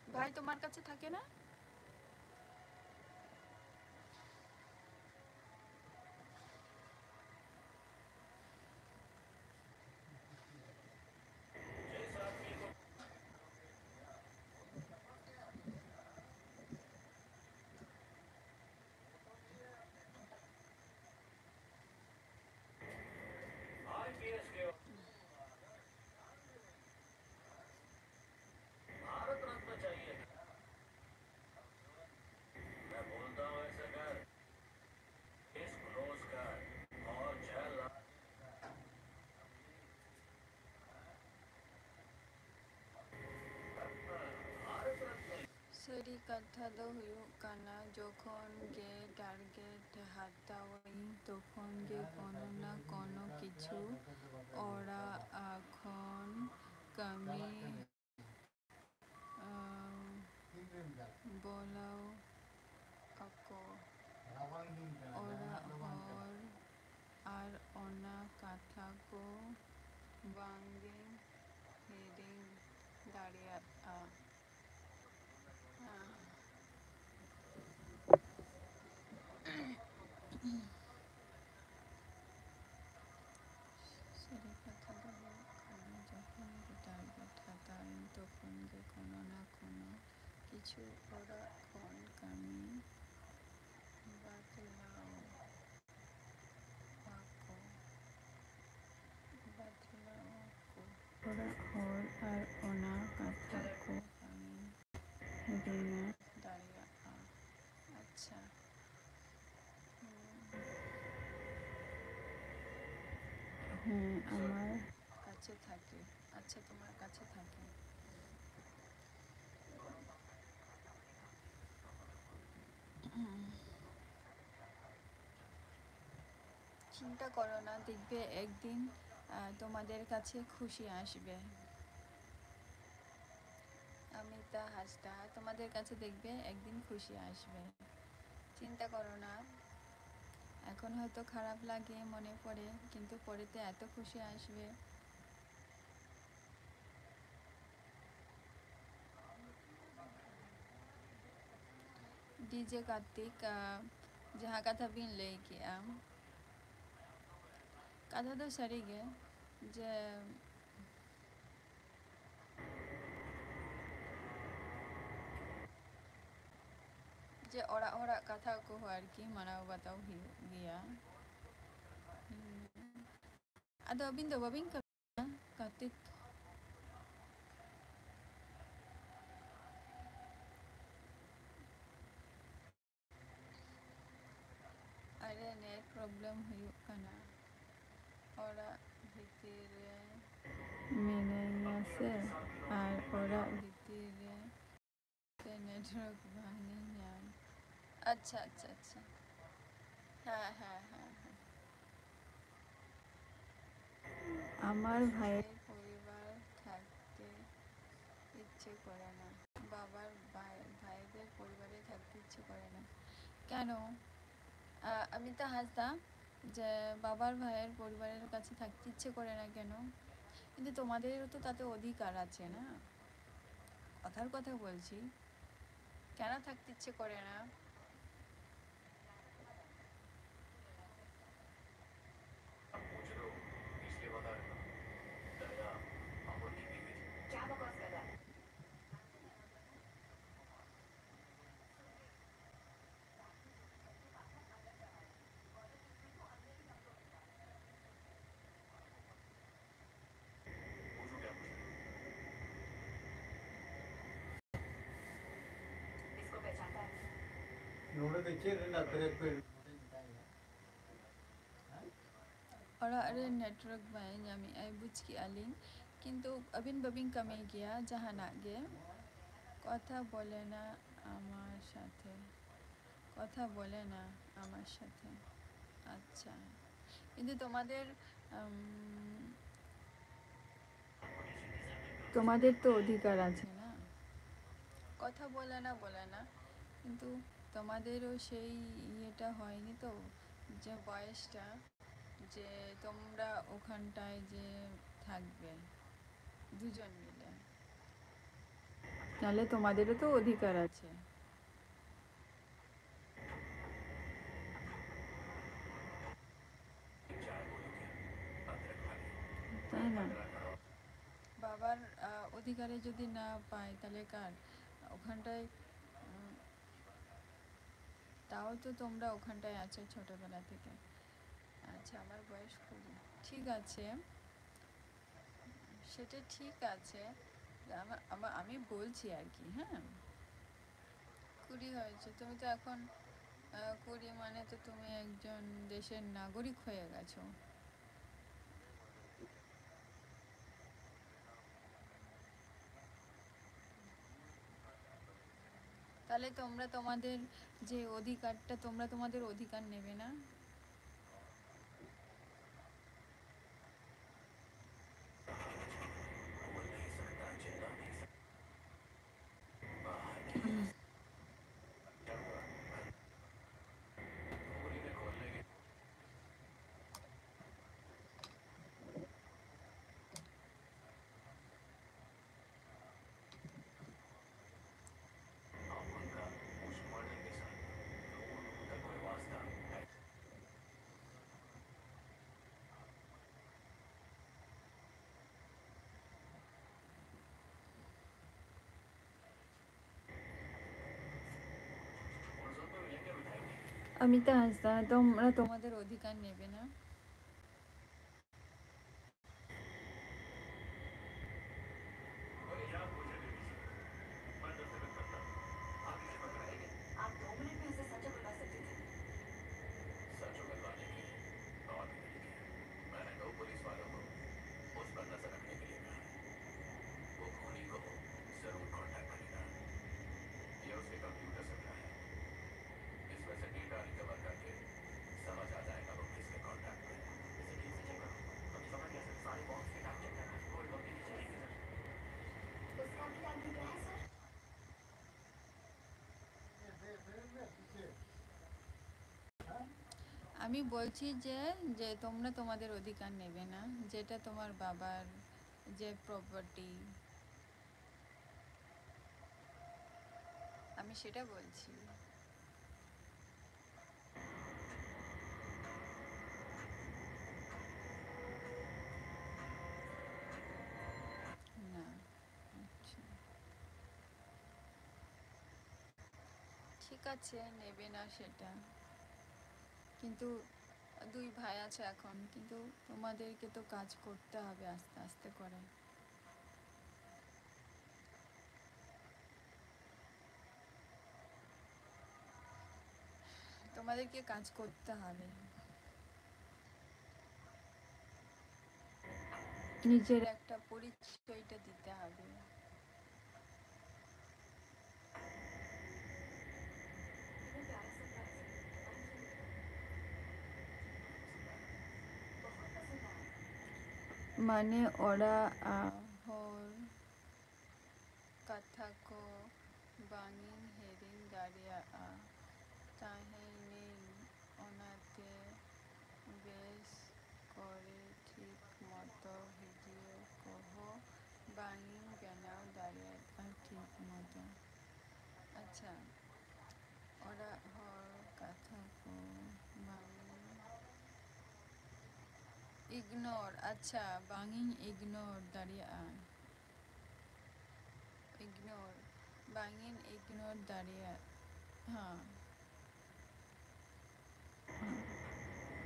ভাই তোমার কাছে থাকে না? ᱥᱟᱹᱨᱤ ᱠᱟᱛᱷᱟ ᱫᱚ ᱦᱩᱭᱩᱜ ᱠᱟᱱᱟ ᱡᱚᱠᱷᱚᱱ ᱜᱮ ᱴᱟᱨᱜᱮᱴ ᱦᱟᱛᱟᱣᱟᱹᱧ ᱛᱚᱠᱷᱚᱱ ᱜᱮ ᱠᱳᱱᱳ ᱱᱟ ᱠᱳᱱᱳ ᱠᱤᱪᱷᱩ ᱚᱲᱟᱜ ᱠᱷᱚᱱ ᱠᱟᱹᱢᱤ ᱵᱚᱞᱟᱣ ᱟᱠᱚ ᱚᱲᱟᱜ ᱦᱚᱲ ᱟᱨ ᱚᱱᱟ ᱠᱟᱛᱷᱟ ᱠᱚ ᱵᱟᱝᱜᱤᱧ ᱦᱤᱲᱤᱧ ᱫᱟᱲᱮᱭᱟᱜᱼᱟ᱾ ᱥᱟᱹᱨᱤ ᱠᱟᱛᱷᱟ ᱫᱚ ᱦᱩᱭᱩᱜ ᱠᱟᱱᱟ ᱡᱚᱠᱷᱚᱱ ᱜᱮ ᱴᱟᱨᱜᱮᱴ ᱦᱟᱛᱟᱣᱟᱹᱧ ᱛᱚᱠᱷᱚᱱ ᱜᱮ ᱠᱳᱱᱳ ᱱᱟ ᱠᱳᱱᱳ ᱠᱤᱪᱷᱩ ᱚᱲᱟᱜ ᱠᱷᱚᱱ ᱠᱟᱹᱢᱤ ᱵᱟᱛᱞᱟᱣ ᱟᱠᱚ ᱚᱲᱟᱜ ᱦᱚᱲ ᱟᱨ ᱚᱱᱟ ᱠᱟᱛᱷᱟ ᱠᱚ ᱵᱟᱝᱤᱧ ᱦᱤᱲᱤᱧ ᱫᱟᱲᱮᱭᱟᱜᱼᱟ᱾ আচ্ছা হ্যাঁ আমার কাছে থাকে। আচ্ছা তোমার কাছে থাকে। চিন্তা করো না, দেখবে একদিন তোমাদের কাছে খুশি আসবে। অমিতা হাসদা, তোমাদের কাছে দেখবে একদিন খুশি আসবে। চিন্তা করো না, এখন হয়তো খারাপ লাগে মনে পড়ে, কিন্তু পরেতে এত খুশি আসবে। डीजे कार्तिक जहाँ कथा बिन लई किया कथा तो सरी गे जे जे ओड़ा ओड़ा कथा को आरकी मानाव बताव गया। अदो अबिन दो बबिन कार्तिक अरे नेट प्रॉब्लम हुई कना ओड़ा भीतर मिनाइया से और ओड़ा भीतर से नेटवर्क भांगे जान। अच्छा अच्छा अच्छा हाँ हाँ हाँ हाँ আমার ভাইয়ের পরিবার থাকতে ইচ্ছে করে না। বাবার ভাইদের পরিবারে থাকতে ইচ্ছে করে না কেন? অমিতা হাসদা যে বাবার ভাইয়ের পরিবারের কাছে থাকতে ইচ্ছে করে না কেন? কিন্তু তোমাদেরও তো তাতে অধিকার আছে না, কথার কথা বলছি, কেন থাকতে ইচ্ছে করে না? ᱚᱲᱟᱜ ᱨᱮ ᱱᱮᱴᱣᱟᱨᱠ ᱵᱟᱭ ᱧᱟᱢᱮᱜᱼᱟ ᱵᱩᱡᱽ ᱠᱮᱜᱼᱟ ᱞᱤᱧ, ᱠᱤᱱᱛᱩ ᱟᱹᱵᱤᱱ ᱵᱟᱹᱵᱤᱱ ᱠᱟᱹᱢᱤ ᱜᱮᱭᱟ ᱡᱟᱦᱟᱱᱟᱜ ᱜᱮ, কথা বলে না আমার সাথে, কথা বলে না আমার সাথে। আচ্ছা, কিন্তু তোমাদের তো অধিকার আছে না, কথা বলে না কিন্তু তোমাদেরও সেই ইয়েটা হয়নি তো, যে বয়সটা যে তোমরা ওখানটায় যে থাকবে দুজন মিলে, তাহলে তোমাদেরও তো অধিকার আছে, তাই না? বাবার অধিকারে যদি না পায় তাহলে কার? ওখানটায় তাও তো তোমরা ওখানটায় আছো ছোটবেলা থেকে। আচ্ছা আমার বয়স 20, ঠিক আছে, সেটা ঠিক আছে, আমি বলছি আর কি। হ্যাঁ 20 হয়েছে, তুমি তো এখন 20 মানে তো তুমি একজন দেশের নাগরিক হয়ে গেছো। তাহলে তোমরা তোমাদের যে অধিকারটা তোমরা তোমাদের অধিকার নেবে না? অমিতা হাসদা, তোমরা তোমাদের অধিকার নেবে না? আমি বলছি যে যে তোমরা তোমাদের অধিকার নেবে না, যেটা তোমার বাবার যে প্রপার্টি, আমি সেটা বলছি। না, আচ্ছা, ঠিক আছে, নেবে না সেটা, কিন্তু দুই ভাই আছে এখন, কিন্তু তোমাদেরকে তো কাজ করতে হবে আস্তে আস্তে করে। তোমাদেরকে কাজ করতে হবে, নিজের একটা পরিচয়টা দিতে হবে। মানে ওরা হর কথা को banging hearing daria a tahenin onate বেশ করে ঠিক মতো ভিডিও কহ বাঙিং বেনাও দাঁড়িয়ে ঠিক মতো। আচ্ছা, ওরা হর কথা কো বাঙিং ইগনোর, আচ্ছা বাঙিং ইগনোর দাঁড়িয়ে ইগনোর বাঙিন ইগনোর দাঁড়িয়ে, হ্যাঁ,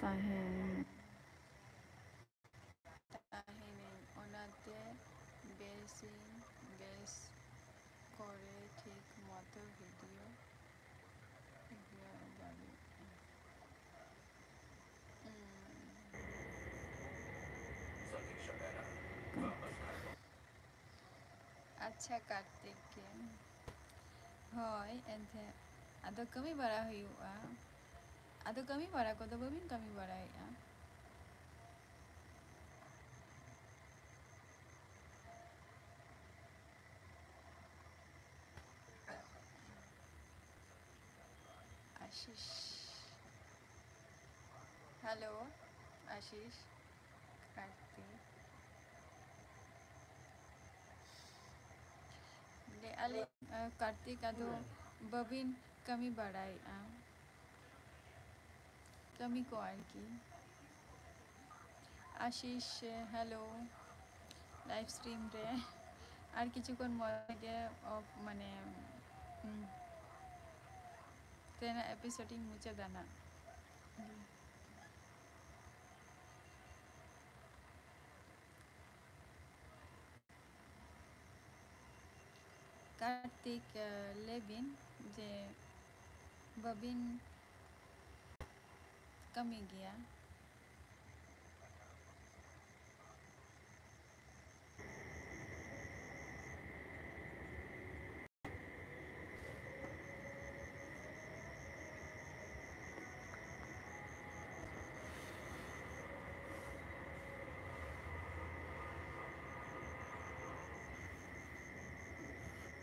তাহেন তাহেনিন ওনাতে বেশি বেশ করে ঠিক মতো ভিডিও দাঁড়িয়ে। अच्छा कार्तिक के होय एंथे आदो कमी बड़ा हुआ आदो कमी बड़ा को तो बबिन कमी बड़ा है आशीष, हेलो आशीष, कार्तिक ले अले कार्तिक आदो बबिन कमी बड़ा है कमी को आर की आशीष हेलो लाइव स्ट्रीम रे আর কিছুক্ষণ মধ্যে মানে ট্রেন এপিসোডিং মুছে দানা कार्तिक लेविन जे बबिन कमी गया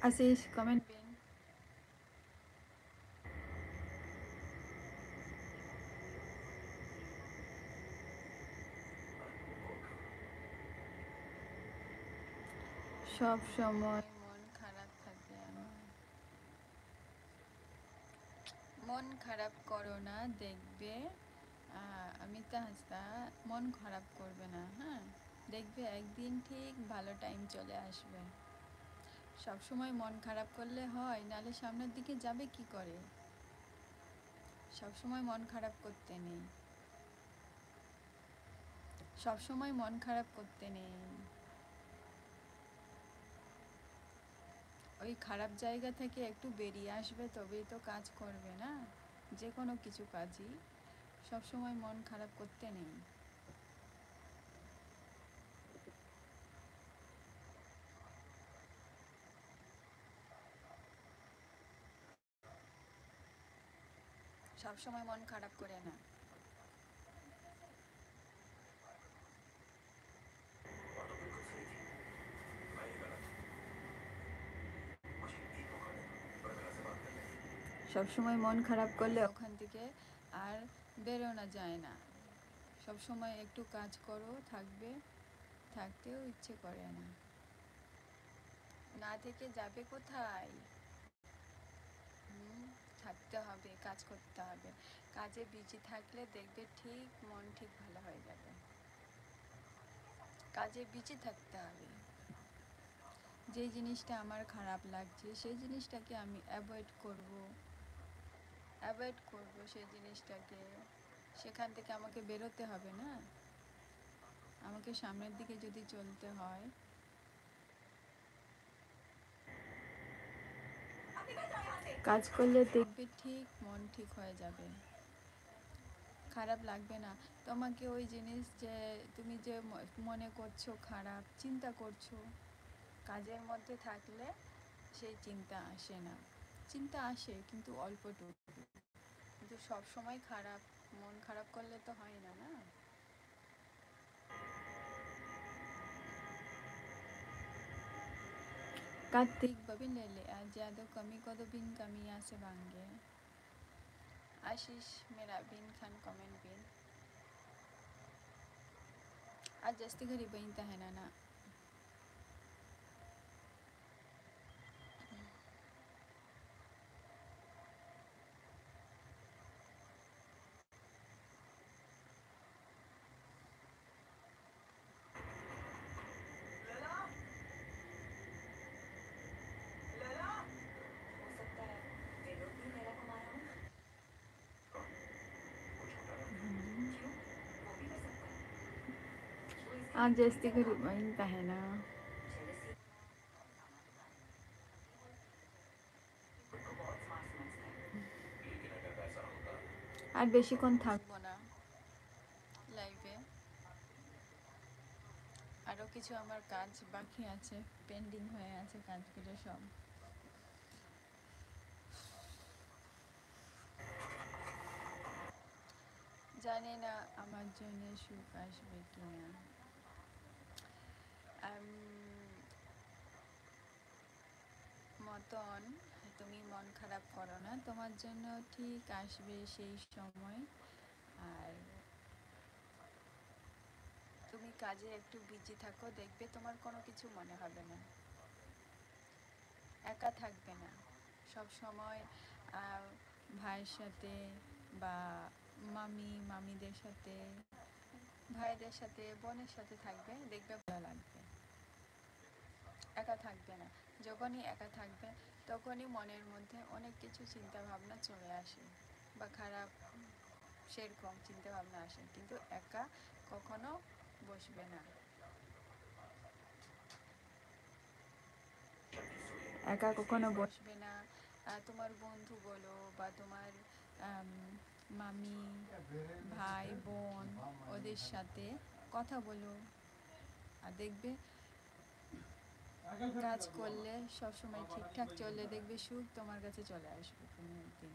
আশিস কমেন্ট পিন। সব সময় মন খারাপ থাকে আমার। মন খারাপ করো না, দেখবে অমিতা হাসদা, মন খারাপ করবে না, হ্যাঁ? দেখবে একদিন ঠিক ভালো টাইম চলে আসবে। সব সময় মন খারাপ করলে হয়, নালে সামনের দিকে যাবে কি করে? সব সময় মন খারাপ করতে নেই, সব সময় মন খারাপ করতে নেই। ওই খারাপ জায়গা থেকে একটু বেরিয়ে আসবে, তবেই তো কাজ করবে, না? যে কোনো কিছু কাজই সব সময় মন খারাপ করতে নেই। সব সময় মন খারাপ করে না। সব সময় মন খারাপ করলে ওখান থেকে আর বেরোনো যায় না। সব সময় একটু কাজ করো, থাকবে, থাকতেও ইচ্ছে করে না। না থেকে যাবে কোথায়? থাকতে হবে, কাজ করতে হবে। কাজে বিজি থাকলে দেখবে ঠিক মন ঠিক ভালো হয়ে যাবে। কাজে বিজি থাকতে হবে। যেই জিনিসটা আমার খারাপ লাগছে সেই জিনিসটাকে আমি অ্যাভয়েড করব, অ্যাভয়েড করব সেই জিনিসটাকে। সেখান থেকে আমাকে বেরোতে হবে, না? আমাকে সামনের দিকে যদি চলতে হয়, কাজ করলে দেখবে ঠিক মন ঠিক হয়ে যাবে, খারাপ লাগবে না তোমাকে। ওই জিনিস যে তুমি যে মনে করছো খারাপ চিন্তা করছো, কাজের মধ্যে থাকলে সেই চিন্তা আসে না। চিন্তা আসে কিন্তু অল্পটুকু, কিন্তু সব সময় খারাপ মন খারাপ করলে তো হয় না, না? कार्तिक बबिन ले ले आज ज्यादा कमी को तो बिन कमी से बांगे। आशीष मेरा बिन खान कमेंट बिन आज जास्ती घरी बहिनता है ना। आज जास्ती घरी बहिनता है ना। আর বেশিক্ষণ থাকবো না লাইভে, আরও কিছু আমার কাজ বাকি আছে, পেন্ডিং হয়ে আছে কাজগুলো সব। জানি না আমার জন্য সুখ আসবে কিনা। মতন তুমি মন খারাপ করো না, তোমার জন্য ঠিক আসবে সেই সময়। আর তুমি কাজে একটু বিজি থাকো, দেখবে তোমার কোনো কিছু মনে হবে না, একা থাকবে না। সব সময় ভাইয়ের সাথে বা মামিদের সাথে, ভাইদের সাথে, বোনের সাথে থাকবে, দেখবে ভালো লাগবে, একা থাকবে না। যখনই একা থাকবে তখনই মনের মধ্যে অনেক কিছু চিন্তা ভাবনা চলে আসে, বা খারাপ সেরকম চিন্তা ভাবনা আসে, কিন্তু একা কখনো বসবে না, একা কখনো বসবে না। তোমার বন্ধু বলো বা তোমার মামি, ভাই, বোন, ওদের সাথে কথা বলো, আর দেখবে কাজ করলে সবসময় ঠিকঠাক চললে দেখবে সুখ তোমার কাছে চলে আসবে কোনো একদিন।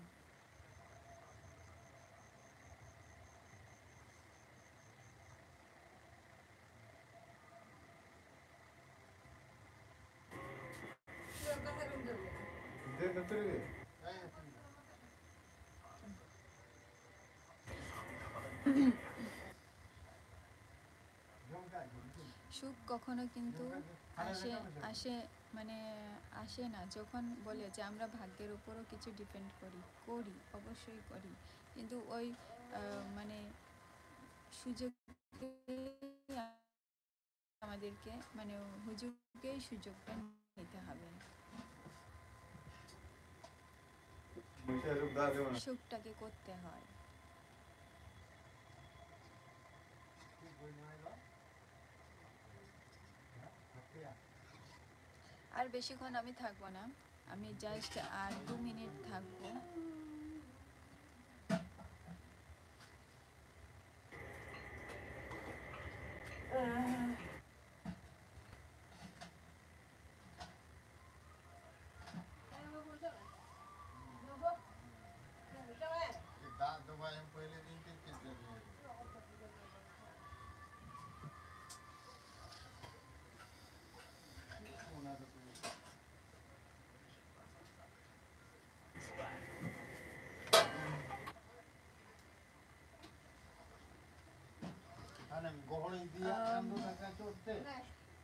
সুখ কখনো কিন্তু আসে আসে মানে আসে না যখন বলে যে আমরা ভাগ্যের উপরও কিছু ডিপেন্ড করি করি অবশ্যই করি কিন্তু ওই মানে সুযোগ আমাদেরকে মানে হুজুরকেই সুযোগটা নিতে হবে সুখটাকে করতে হয় আর বেশিক্ষণ আমি থাকবো না আমি জাস্ট আর 2 মিনিট থাকবো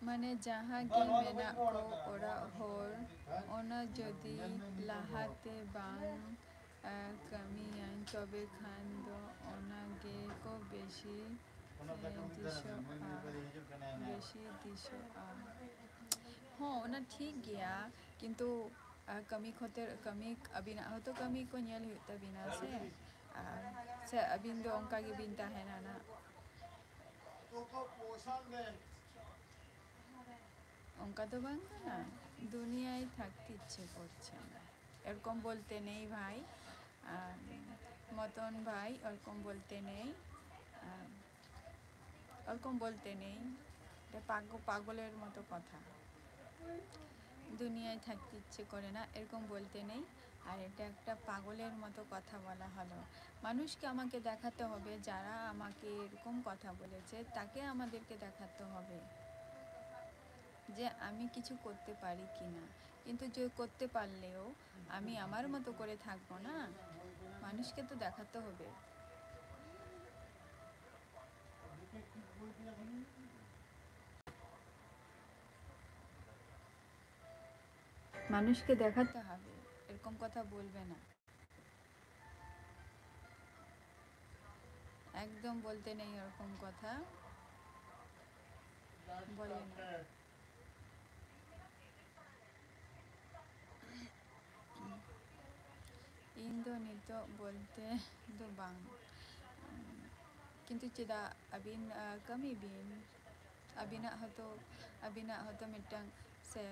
Mane jaha ge mena ko ora hor ona jodi lahate bang kamiyan tobe khan do ona ge ko beshi disho हाँ ओना ठीक गया किंतु कमी खोते कमी अभी ना हो तो कमी को न्याल होता बिना से अभी तो उनका की बिनता है ना उनका तो बंगा ना दुनियाई থাকতে ইচ্ছে করছে না এরকম বলতে নেই ভাই মতন ভাই এরকম বলতে নেই এরকম বলতে নেই এটা পাগলের মতো কথা দুনিয়ায় থাকতে ইচ্ছে করে না এরকম বলতে নেই আর এটা একটা পাগলের মতো কথা বলা হলো মানুষকে আমাকে দেখাতে হবে যারা আমাকে এরকম কথা বলেছে তাকে আমাদেরকে দেখাতে হবে যে আমি কিছু করতে পারি কিনা কিন্তু যে করতে পারলেও আমি আমার মতো করে থাকবো না মানুষকে তো দেখাতে হবে মানুষকে দেখাতে হবে এরকম কথা বলবে না একদম বলতে নেই এরকম কথা বলে না Indo nito bolte do bang kintu cheda abin kami bin abina hoto mitang se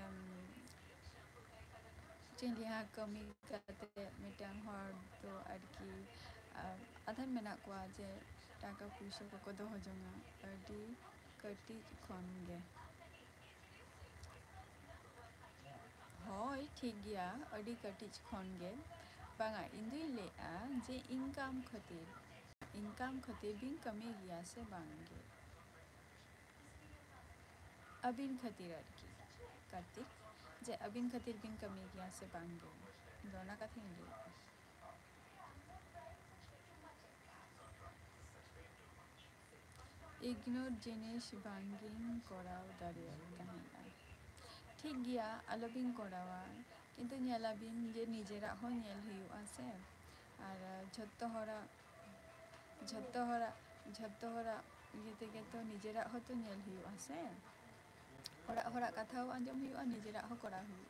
chinliha kami kate mitang hor to arki adhan mena kwa je taka puisa ko doho jonga adi kati khonge hoy thik gya adi kati khonge banga indui le a je income khatir bin kami gya se bange abin khatir arki kartik je abin khatir bin kami gya se bange dona ka thingi ignore jinish banging korao dariya tahena ঠিক গিয়া আলবিন করাওয়া কিন্তু নিয়ালাবিন যে নিজেরা হন Niall হইউ আছে আর ঝত্তহরা ইয়ে থেকে তো নিজেরা হতো নিয়াল হইউ আছে হরা হরা কথাও আঞ্জম হইউ নিজেরা হ করা হইউ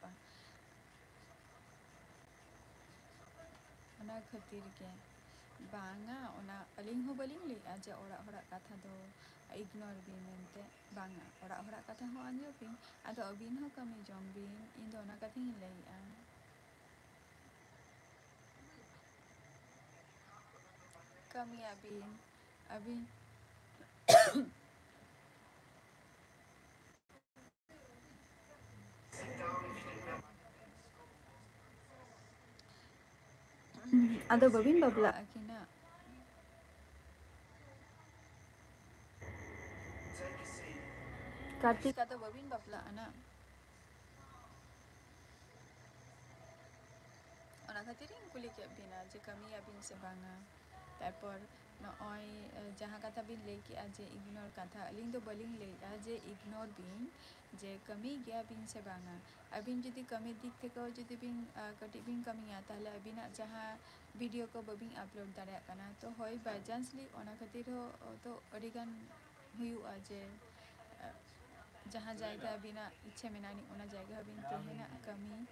ওনা খাতির গে বাঙা ওনা আলিং হো বলিং লি আজ ওরা হরা কথা দো ignore bin mente banga ora kata ho anjo bin ado bin ho kami jom bin indo na kating lei kami abin ado babin babla akina Kartik atau babin bapla anak खातिरिंग कुली के बिना जे कमी अबिन से बांगा तारपर नॉय जहाँ कथा बिन ले कि आज इग्नोर कथा अलिंग तो बलिंग ले जे इग्नोर बिन जे कमी गया बिन से बांगा अबिन जुदी कमी दिख थे को जुदी बिन कटी बिन कमी आता है अबिना जहाँ वीडियो को बबिन अपलोड दाड़े कना तो होय बाय चांसली ओना खातिर हो तो अडिगान हुआ जे जहाँ जायगा अबिना इच्छे मेनानी ओना जायगा अबिन तेहेना कमी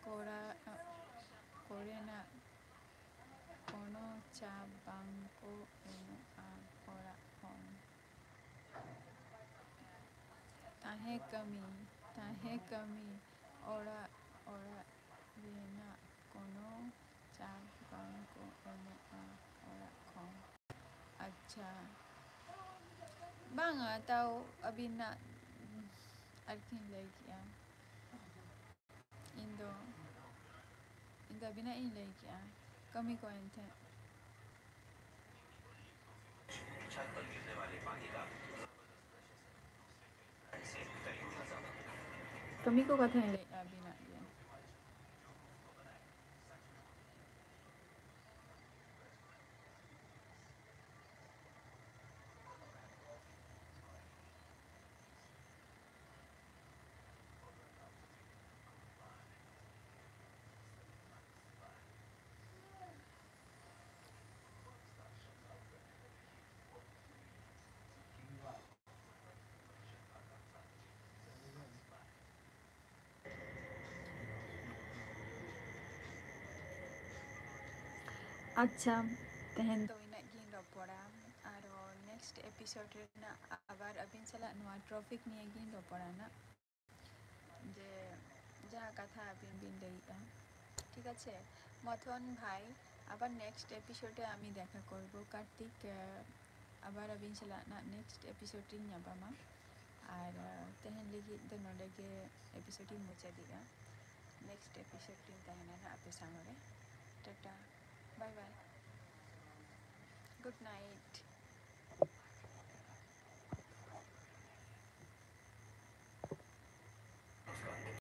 कोड़ा कोरेना कोनो चाप बांको एनुआ कोड़ा होन ताहे कमी ओड़ा ओड़ा बिना कोनो चाप बांको एनुआ कोड़ा होन अच्छा बांगा ताऊ अबिना अर्किन लगी इंदो अबिना इन लगी कमी को एंथे कमी को कथा इन लगी अबिना अच्छा तेहन तो इना गिन रोपड़ा आरो नेक्स्ट एपिसोड रेना आबार अबिन सला नुआ ट्रॉफिक निये गिन रोपड़ा ना जे जहाँ कथा अबिन बिन लईगा ठीक আছে মথন ভাই আবার নেক্সট এপিসোডে আমি দেখা করব কার্তিক আবার আবিন সালা না নেক্সট এপিসোড রিং ñapaमा আর তেহেন লিগি দ নডেগে এপিসোড ই মুচা দিगा नेक्स्ट एपिसोड রিং তাহেনা না আপে সামরে tata bye bye good night.